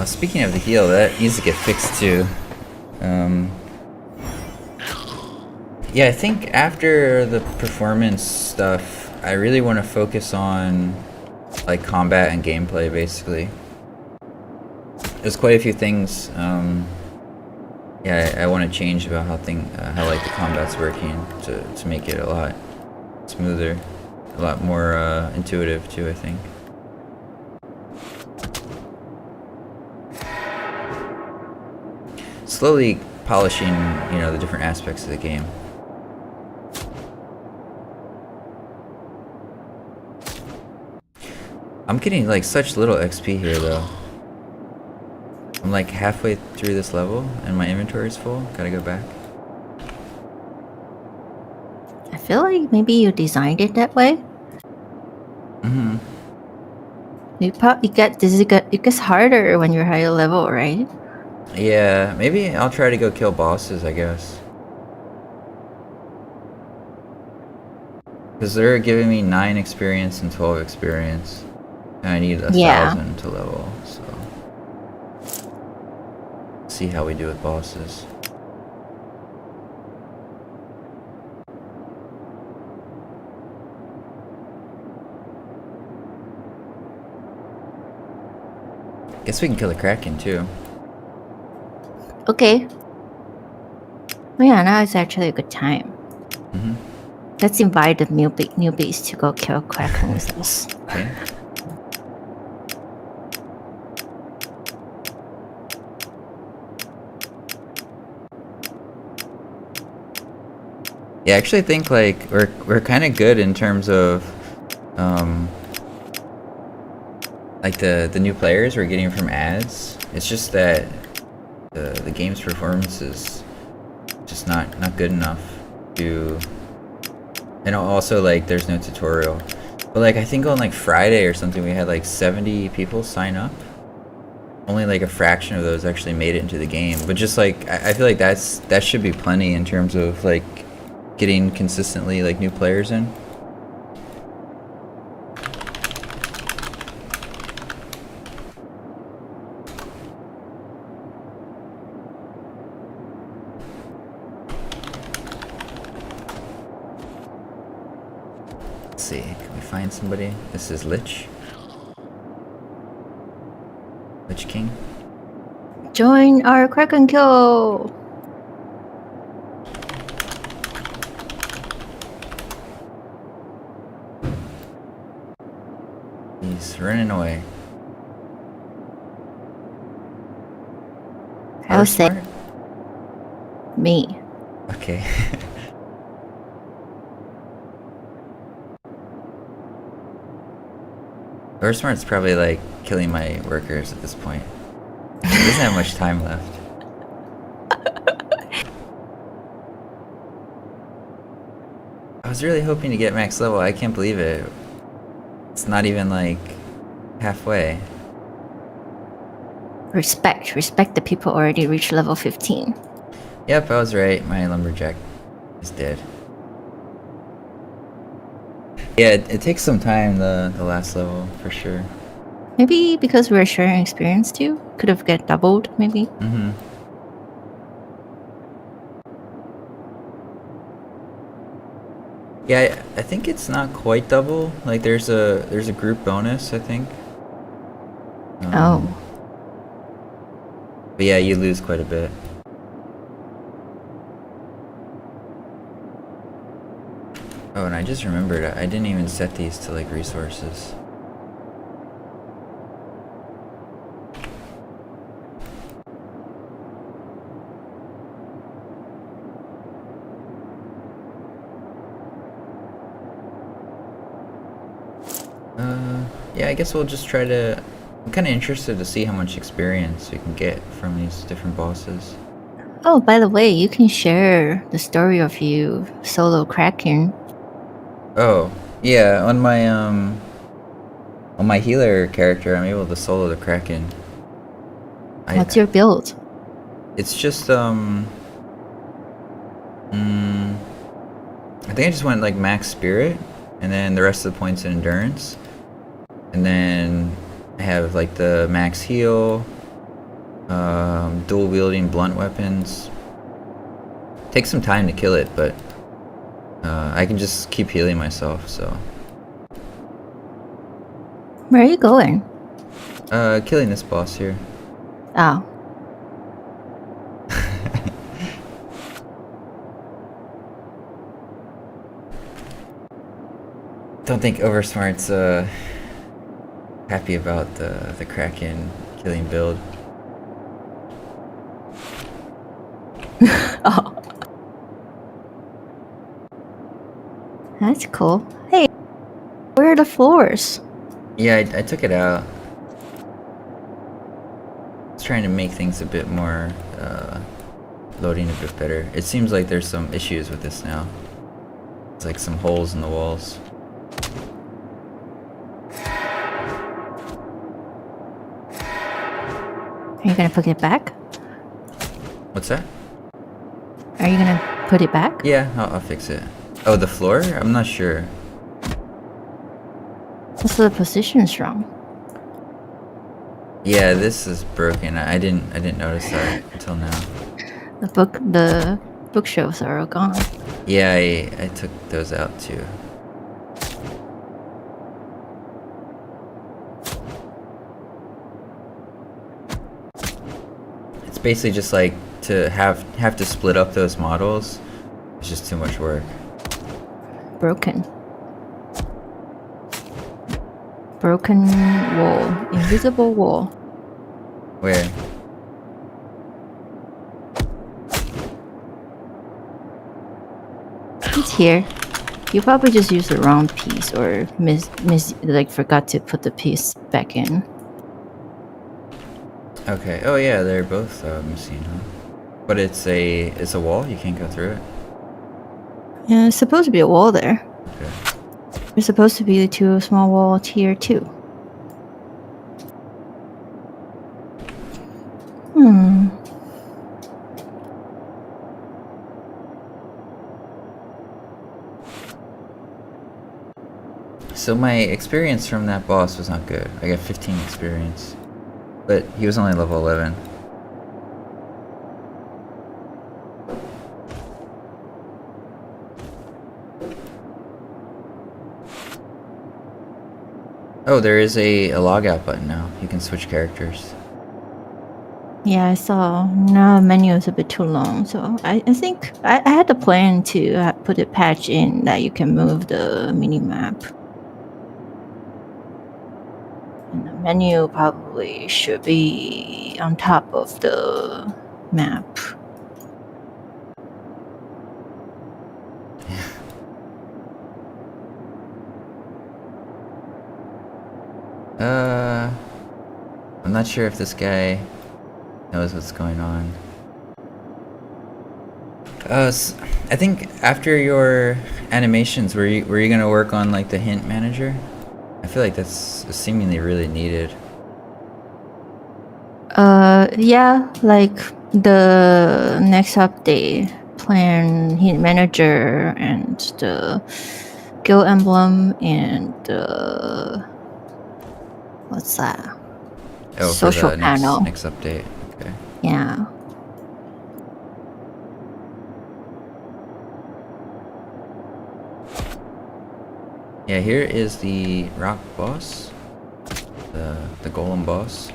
Speaking of the heal, that needs to get fixed too. Yeah, I think after the performance stuff, I really want to focus on like combat and gameplay, basically. There's quite a few things. Yeah, I want to change about how like the combat's working to make it a lot smoother, a lot more intuitive too, I think. Slowly polishing, the different aspects of the game. I'm getting like such little XP here though. I'm like halfway through this level and my inventory is full. Gotta go back. I feel like maybe you designed it that way. Mm-hmm. It gets harder when you're higher level, right? Yeah, maybe I'll try to go kill bosses, I guess. Because they're giving me 9 experience and 12 experience. And I need 1,000 to level, so... see how we do with bosses. Guess we can kill the Kraken too. Okay. Oh yeah, now it's actually a good time. Mm-hmm. Let's invite the newbies to go kill Kraken with us. Okay. Yeah, I actually think like we're kind of good in terms of like the new players we're getting from ads. It's just that the game's performance is just not good enough to, and also like there's no tutorial. But like I think on like Friday or something we had like 70 people sign up. Only like a fraction of those actually made it into the game. But just like I feel like that should be plenty in terms of like getting consistently like new players in. Let's see, can we find somebody? This is Lich King. Join our Kraken kill! He's running away. I'll say me. Okay. Smart's probably like killing my workers at this point. He doesn't have much time left. I was really hoping to get max level. I can't believe it. It's not even like halfway. Respect the people already reached level 15. Yep, I was right. My lumberjack is dead. Yeah, it takes some time, the last level, for sure. Maybe because we're sharing experience too? Could have get doubled, maybe? Mm-hmm. Yeah, I think it's not quite double. Like there's a group bonus, I think. Oh. But yeah, you lose quite a bit. Oh, and I just remembered, I didn't even set these to like resources. Yeah, I guess we'll just try to... I'm kind of interested to see how much experience we can get from these different bosses. Oh, by the way, you can share the story of you solo Kraken. Oh, yeah, on my healer character, I'm able to solo the Kraken. What's your build? It's just I think I just went like max spirit, and then the rest of the points in endurance, and then I have like the max heal, dual wielding blunt weapons. Takes some time to kill it, but I can just keep healing myself. So Where are you going? killing this boss here. Oh. Don't think Oversmart's happy about the Kraken killing build. Oh. That's cool. Hey, where are the floors? Yeah, I took it out. I was trying to make things a bit more loading a bit better. It seems like there's some issues with this now. It's like some holes in the walls. Are you gonna put it back? What's that? Are you gonna put it back? Yeah, I'll fix it. Oh, the floor? I'm not sure. Also, the position's wrong. Yeah, this is broken. I didn't notice that until now. The bookshelves are all gone. Yeah, I took those out too. It's basically just like to have to split up those models. It's just too much work. Broken. Broken wall. Invisible wall. Where? It's here. You probably just used the wrong piece or forgot to put the piece back in. Okay. Oh yeah, they're both missing, huh? But it's a wall. You can't go through it. Yeah, it's supposed to be a wall there. Okay. There's supposed to be two small walls here too. So my experience from that boss was not good. I got 15 experience, but he was only level 11. Oh, there is a logout button now. You can switch characters. Yeah, I saw. Now the menu is a bit too long, so I think I had the plan to put a patch in that you can move the mini map. And the menu probably should be on top of the map. I'm not sure if this guy knows what's going on. I think after your animations, were you gonna work on like the hint manager? I feel like that's seemingly really needed. Yeah, like the next update, plan hint manager and the guild emblem and what's that? Oh, Social for the panel. next update. Okay. Yeah. Yeah, here is the rock boss, the golem boss.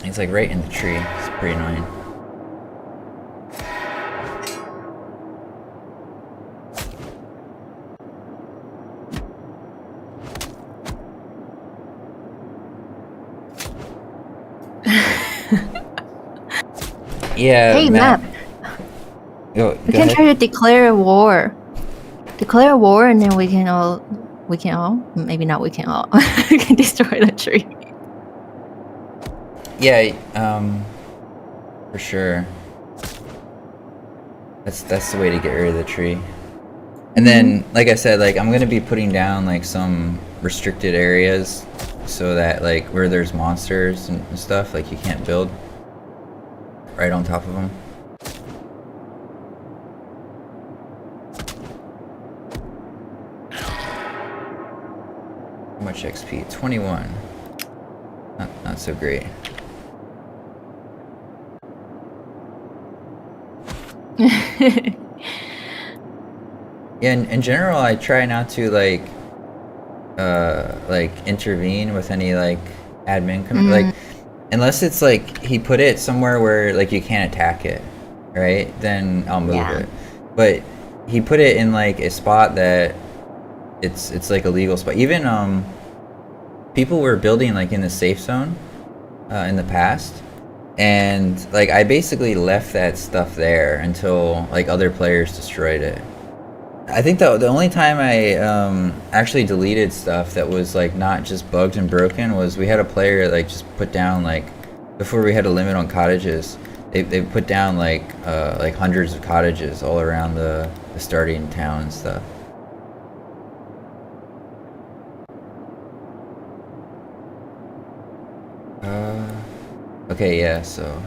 He's like right in the tree. It's pretty annoying. Yeah. Hey, map. Go We can ahead. try to declare a war. Declare a war, and then we can all, maybe not we can all, we can destroy the tree. Yeah, for sure. That's the way to get rid of the tree. And then, like I said, like I'm gonna be putting down like some restricted areas so that like where there's monsters and stuff, like you can't build right on top of them. How much XP? 21. Not so great. Yeah, in general, I try not to like intervene with any like admin like unless it's like he put it somewhere where like you can't attack it, right? Then I'll move it. But he put it in like a spot that it's like a legal spot. Even people were building like in the safe zone in the past, and like I basically left that stuff there until like other players destroyed it. I think the only time I actually deleted stuff that was like not just bugged and broken was we had a player like just put down like, before we had a limit on cottages, they put down like hundreds of cottages all around the starting town and stuff. Okay, yeah, so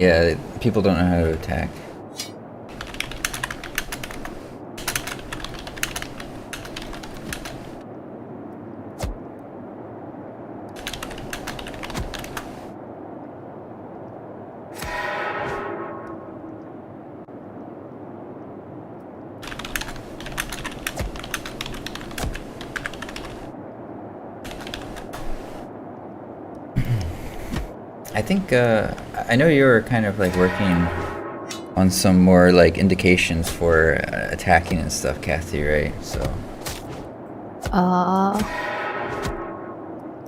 yeah, people don't know how to attack. I think I know you were kind of like working on some more like indications for attacking and stuff, Kathy, right? So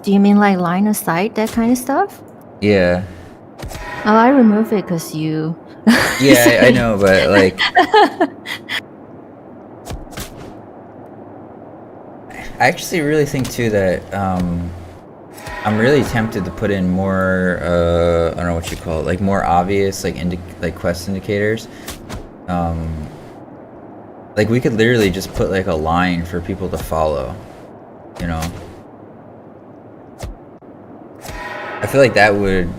do you mean like line of sight, that kind of stuff? yeah. Oh, I remove it because you. Yeah, I know, but like I actually really think too that I'm really tempted to put in more I don't know what you call it, like more obvious like quest indicators. Like we could literally just put like a line for people to follow, you know. I feel like that would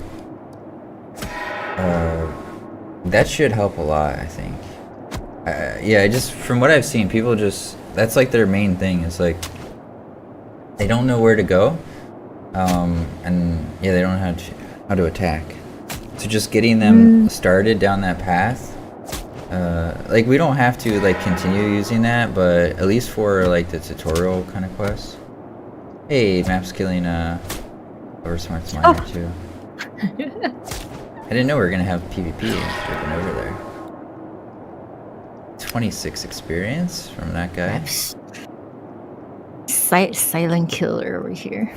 that should help a lot, I think. Yeah, just from what I've seen, people just, that's like their main thing. It's like they don't know where to go, and yeah, they don't know how to attack. So just getting them started down that path, like we don't have to like continue using that, but at least for like the tutorial kind of quests. Hey, map's killing Oversmart's miner too. I didn't know we were gonna have PvP. Should have been over there. 26 experience from that guy. Silent killer over here.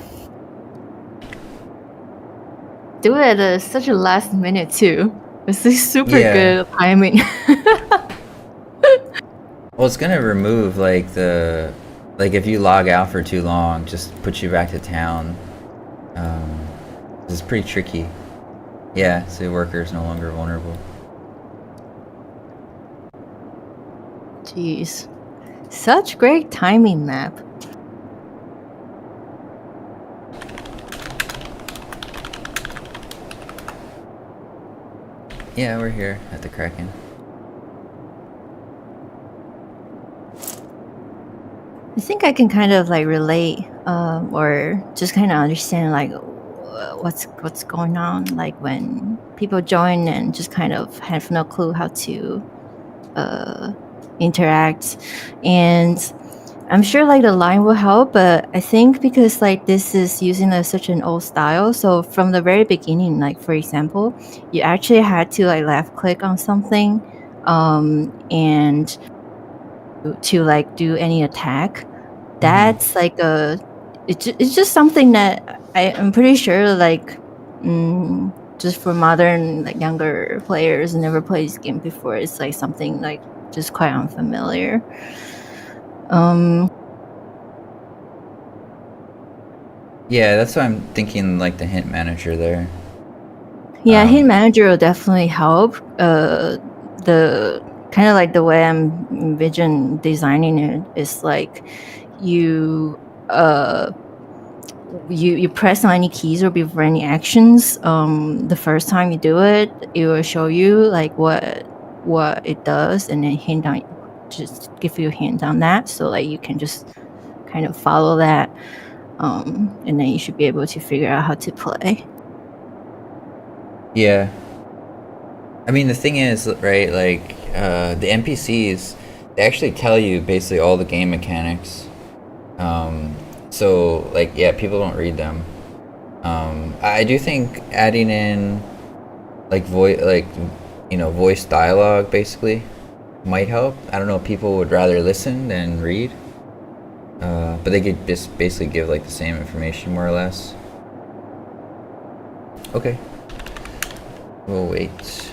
Do it at such a last minute too. It's like super good timing. Well, it's gonna remove like if you log out for too long, just put you back to town. This is pretty tricky. Yeah, so the worker is no longer vulnerable. Jeez. Such great timing map. Yeah, we're here at the Kraken. I think I can kind of like relate or just kind of understand like what's going on, like when people join and just kind of have no clue how to interact. And I'm sure like the line will help, but I think because like this is using such an old style, so from the very beginning, like for example, you actually had to like left click on something and to like do any attack. That's like it's just something that I'm pretty sure like just for modern like younger players who never played this game before, it's like something like just quite unfamiliar. Yeah, that's why I'm thinking like the hint manager there. Yeah, hint manager will definitely help. The kind of like the way I'm envision designing it is like you you press on any keys or before any actions. The first time you do it, it will show you like what it does, and then just give you a hint on that, so like you can just kind of follow that, and then you should be able to figure out how to play. Yeah. I mean, the thing is, right, like, the NPCs, they actually tell you basically all the game mechanics. So, like, yeah, people don't read them. I do think adding in, like, voice dialogue, basically, might help. I don't know if people would rather listen than read. But they could just basically give, like, the same information, more or less. Okay. We'll wait.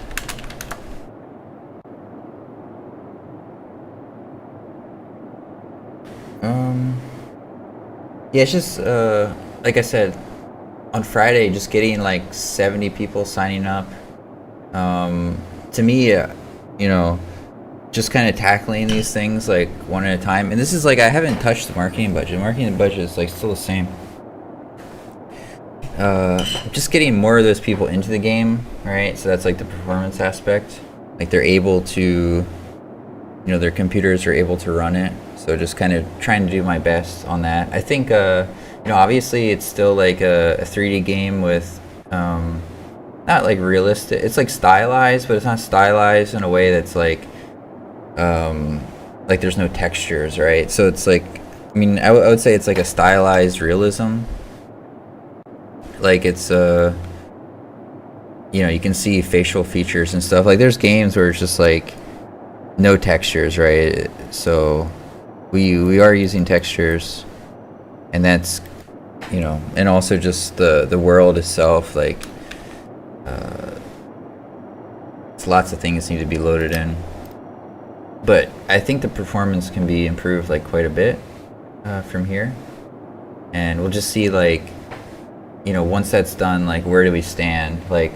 Yeah, it's just, like I said, on Friday, just getting like 70 people signing up. To me, just kind of tackling these things like one at a time. And this is like, I haven't touched the marketing budget. The marketing budget is like still the same. Just getting more of those people into the game, right? So that's like the performance aspect. Like they're able to, their computers are able to run it. So just kind of trying to do my best on that. I think, obviously it's still like a 3D game with, not like realistic. It's like stylized, but it's not stylized in a way that's like there's no textures, right? So it's like, I would say it's like a stylized realism. Like it's, you can see facial features and stuff. Like there's games where it's just like no textures, right? So we are using textures, and that's, and also just the world itself, like it's lots of things need to be loaded in. But I think the performance can be improved like quite a bit from here, and we'll just see like, once that's done, like where do we stand, like,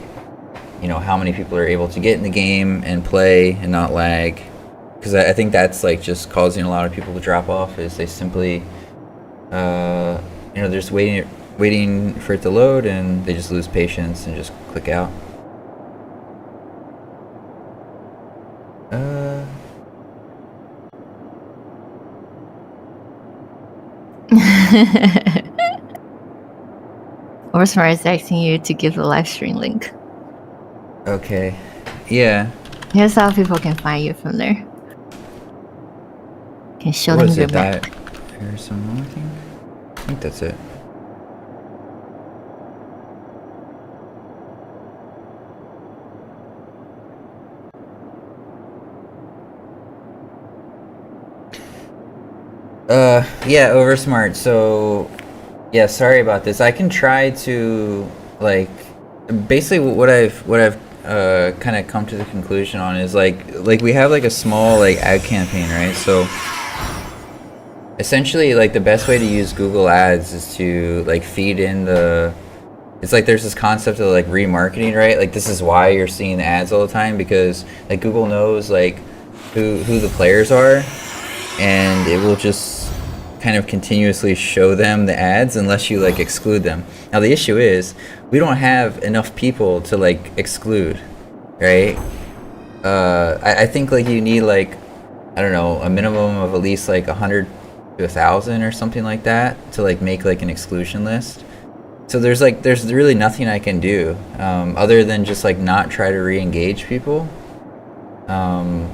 how many people are able to get in the game and play and not lag. Because I think that's like just causing a lot of people to drop off, is they simply, they're just waiting for it to load, and they just lose patience and just click out. Orsmar is asking you to give the live stream link. Okay. Yeah. Here's how people can find you from there. Can show them your map. Here's some more thing. I think that's it. Yeah, Oversmart. So, yeah, sorry about this. I can try to, like, basically what I've kind of come to the conclusion on is like we have like a small like ad campaign, right? So essentially, like the best way to use Google Ads is to like feed in it's like there's this concept of like remarketing, right? Like this is why you're seeing the ads all the time, because like Google knows like who the players are, and it will just kind of continuously show them the ads unless you like exclude them. Now the issue is we don't have enough people to like exclude, right? I think like you need like, I don't know, a minimum of at least like 100 to 1,000 or something like that to like make like an exclusion list. So there's really nothing I can do other than just like not try to re-engage people,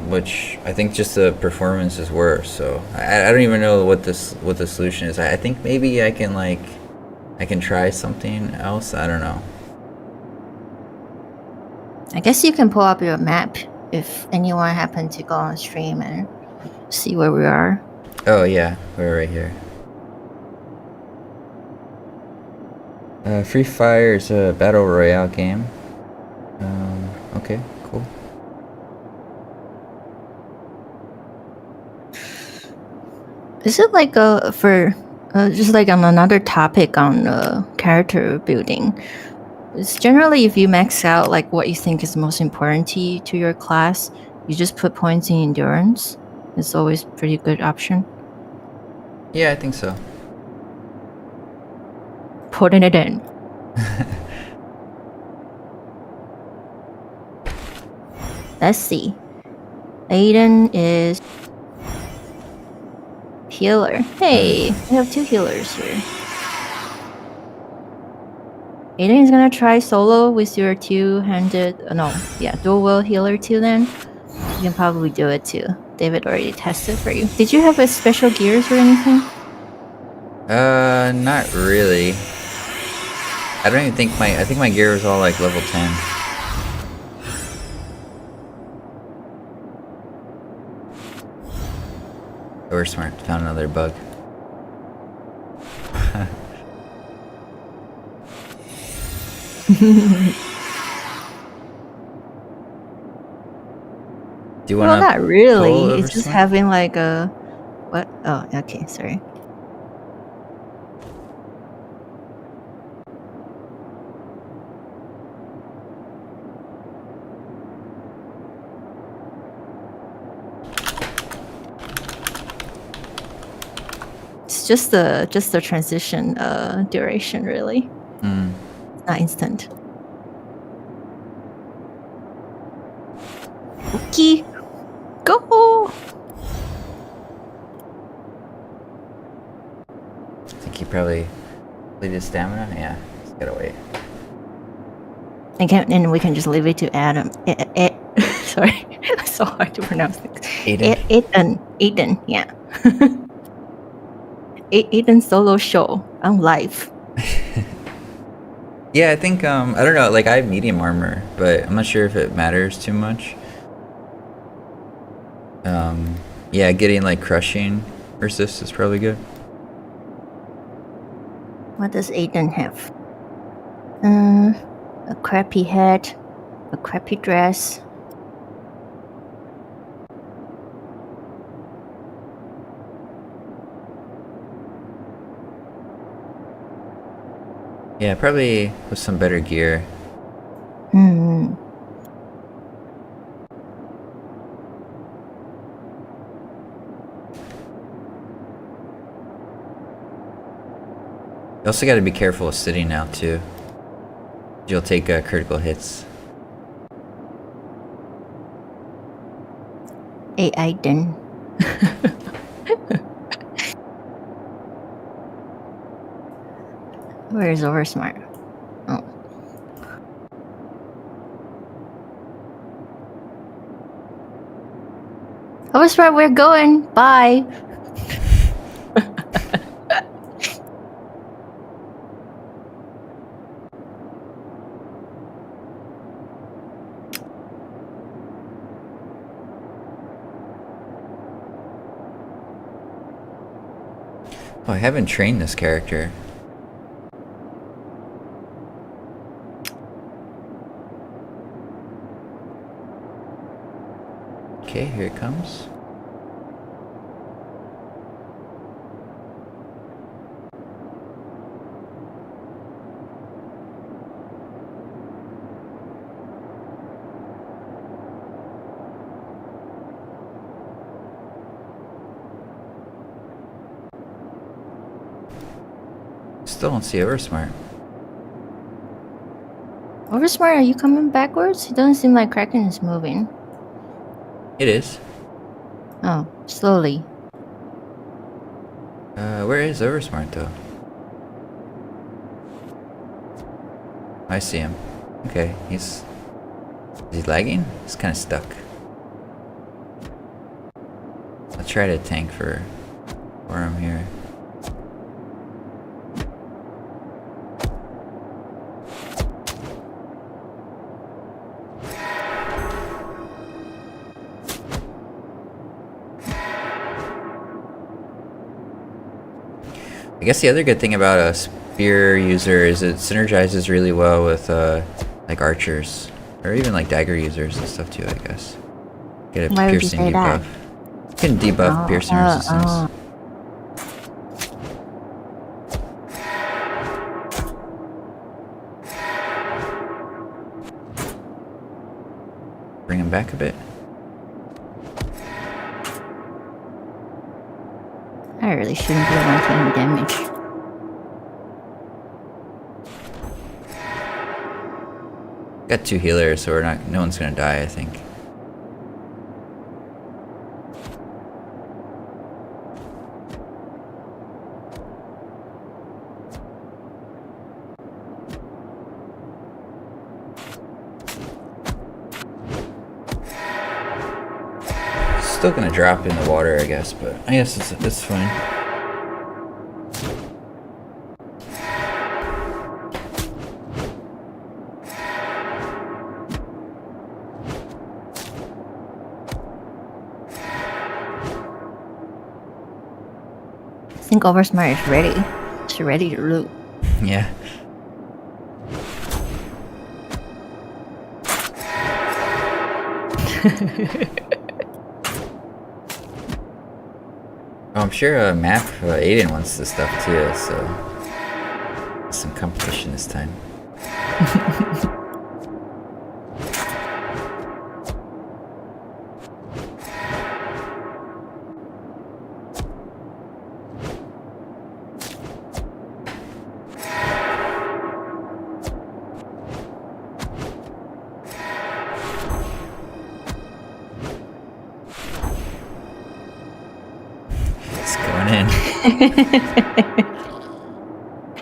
which I think just the performance is worse. So I don't even know what the solution is. I think maybe I can try something else. I don't know. I guess you can pull up your map if anyone happened to go on stream and see where we are. Oh yeah, we're right here. Free Fire is a battle royale game. Okay, cool. Is it like just like on another topic on character building? It's generally if you max out like what you think is most important to your class, You just put points in endurance. It's always pretty good option. Yeah, I think so. Putting it in. Let's see. Aiden is healer. Hey, we have 2 healers here. Aiden is gonna try solo with your 2-handed. Dual healer too. Then you can probably do it too. David already tested for you. Did you have a special gears or anything? Not really. I don't even think I think my gear was all like level 10. Oh, we're smart. Found another bug. Do you want to? Well, not really. pull It's over just smart? having like a what? Oh, okay. Sorry. It's just the transition duration, really. It's not instant. Okay, go. I think he probably played his stamina. Yeah, just gotta wait. And we can just leave it to Adam. Sorry, it's so hard to pronounce things. Aiden. Aiden, yeah. Aiden solo show on live. Yeah, I think I don't know. Like I have medium armor, but I'm not sure if it matters too much. Yeah, getting like crushing resist is probably good. What does Aiden have? A crappy head, a crappy dress. Yeah, probably with some better gear. Hmm. You also got to be careful of sitting now too. You'll take critical hits. Hey, Aiden. Where is Oversmart? Oh. Oversmart, we're going. Bye. Oh, I haven't trained this character. Okay, here it comes. Still don't see Oversmart. Oversmart, are you coming backwards? It doesn't seem like Kraken is moving. It is. Oh, slowly. Where is Oversmart though? I see him. Okay, is he lagging? He's kind of stuck. I'll try to tank for him here. I guess the other good thing about a spear user is it synergizes really well with like archers or even like dagger users and stuff too. I guess get a Why would you piercing say that? debuff. You can debuff piercing resistance. Bring him back a bit. I really shouldn't be wanting any damage. Got 2 healers, so no one's gonna die, I think. Still gonna drop in the water, I guess, but I guess it's fine. I think Oversmart is ready. She's ready to loot. Yeah. Oh, I'm sure Map Aiden wants this stuff too, so some competition this time.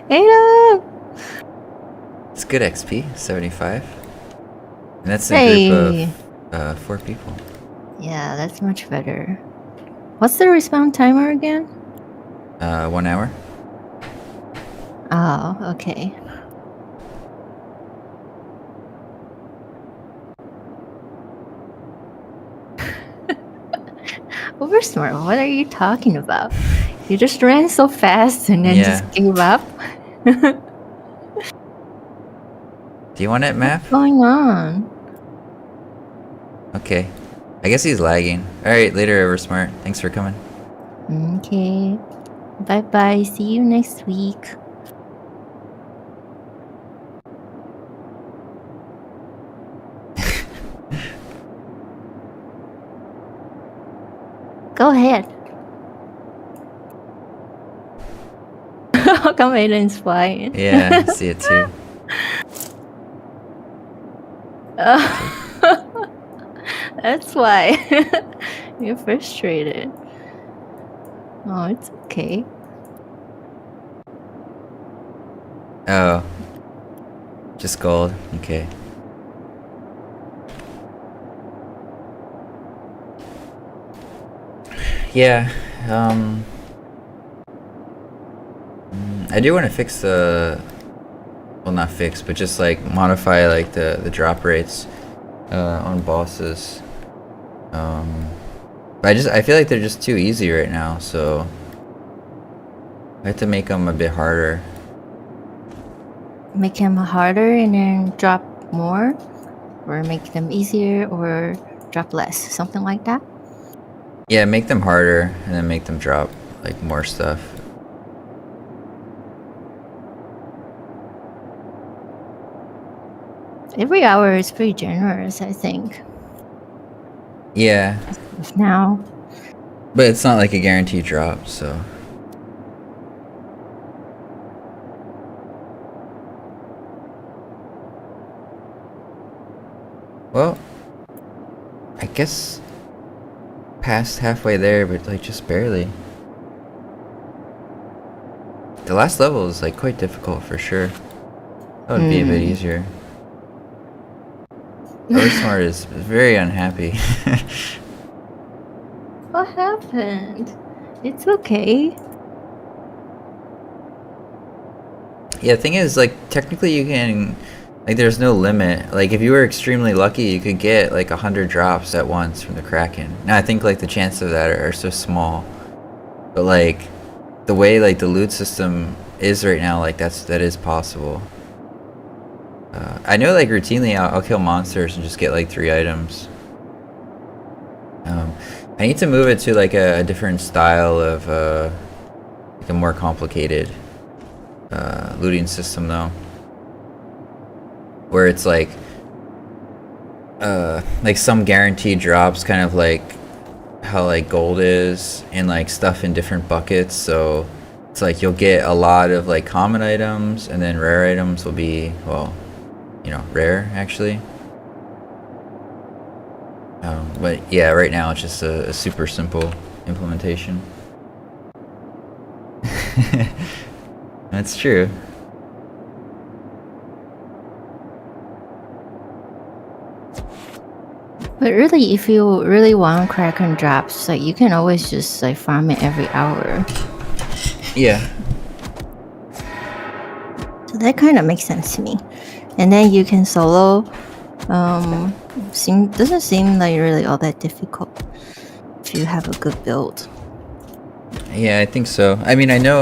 Ada! It's good XP, 75. And that's a group of 4 people. Yeah, that's much better. What's the respawn timer again? 1 hour. Oh, okay. Oversmart, what are you talking about? You just ran so fast and then just gave up? Do you want it, Map? What's going on? Okay. I guess he's lagging. Alright, later, Oversmart. Thanks for coming. Okay. Bye-bye. See you next week. Go ahead. How come Aiden's flying? Yeah, I see it too. That's why. You're frustrated. Oh, it's okay. Oh. Just gold. Okay. Yeah, I do want to fix the, well, not fix, but just like modify like the drop rates on bosses. But I feel like they're just too easy right now, so I have to make them a bit harder. Make them harder and then drop more, or make them easier or drop less, something like that. Yeah, make them harder and then make them drop like more stuff. Every hour is pretty generous, I think. Yeah. Now. But it's not like a guaranteed drop, so. Well, I guess past halfway there, but like just barely. The last level is like quite difficult for sure. That would be a bit easier. Oversmart is very unhappy. What happened? It's okay. Yeah, the thing is, like, technically you can, like, there's no limit. Like, if you were extremely lucky, you could get like 100 drops at once from the Kraken. Now, I think like the chances of that are so small. But like, the way like the loot system is right now, like that is possible. I know like routinely I'll kill monsters and just get like 3 items. I need to move it to like a different style of like a more complicated looting system though, where it's like some guaranteed drops, kind of like how like gold is and like stuff in different buckets. So it's like you'll get a lot of like common items, and then rare items will be, well, you know, rare actually. But yeah, right now it's just a super simple implementation. That's true. But really, if you really want Kraken drops, like you can always just like farm it every hour. Yeah. So that kind of makes sense to me. And then you can solo. Doesn't seem like really all that difficult if you have a good build. Yeah, I think so. I mean, I know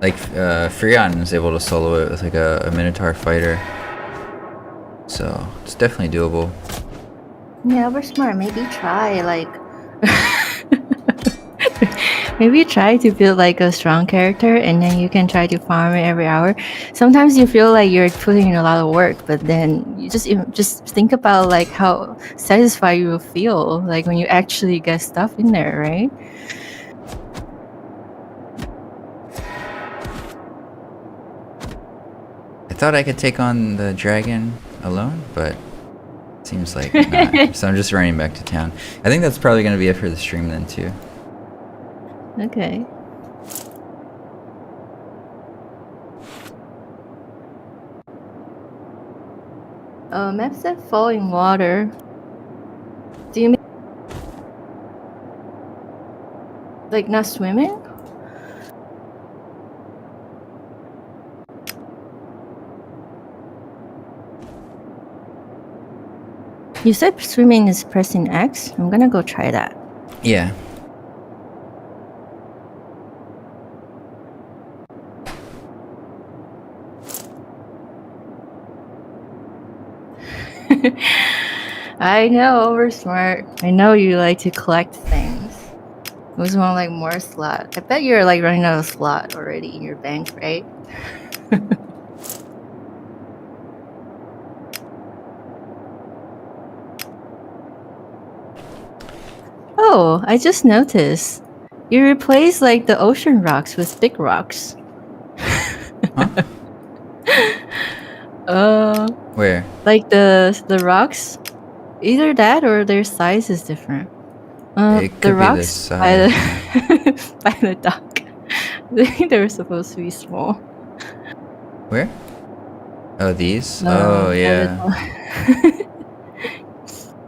like Freon is able to solo it with like a Minotaur fighter, so it's definitely doable. Yeah, we're smart. Maybe try like maybe try to build like a strong character, and then you can try to farm it every hour. Sometimes you feel like you're putting in a lot of work, but then you just think about like how satisfied you will feel like when you actually get stuff in there, right? I thought I could take on the dragon alone, but seems like not. So I'm just running back to town. I think that's probably gonna be it for the stream then too. Okay. Map said falling water. Do you mean like not swimming? You said swimming is pressing X? I'm gonna go try that. Yeah. I know, we're smart. I know you like to collect things. It was more like more slot. I bet you're like running out of slot already in your bank, right? Oh, I just noticed. You replaced like the ocean rocks with big rocks. Huh? Where? Like the rocks, either that or their size is different. It could the be rocks the size. by the dock. I think they were supposed to be small. Where? Oh, these? Oh, yeah.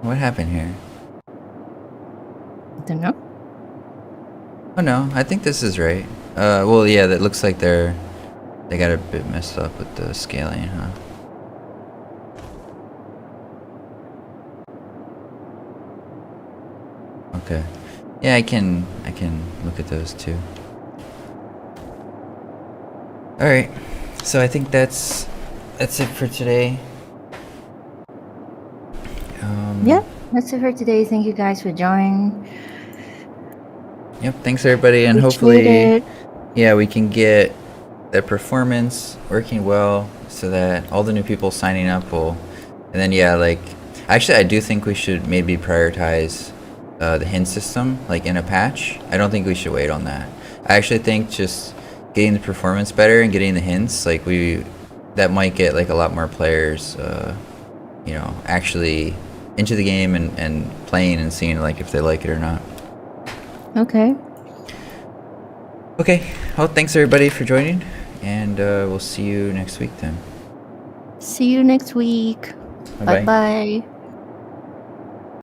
What happened here? I don't know. Oh no, I think this is right. Well, yeah, that looks like they got a bit messed up with the scaling, huh? Okay. Yeah, I can look at those too. All right. So I think that's it for today. Yeah, that's it for today. Thank you guys for joining. Yep, thanks everybody, and hopefully yeah, we can get the performance working well so that all the new people signing up will, and then yeah, like actually I do think we should maybe prioritize the hint system like in a patch. I don't think we should wait on that. I actually think just getting the performance better and getting the hints, like that might get like a lot more players you know, actually into the game and playing and seeing like if they like it or not. Okay. Okay, well, thanks everybody for joining, and we'll see you next week then. See you next week. Bye-bye. Bye-bye.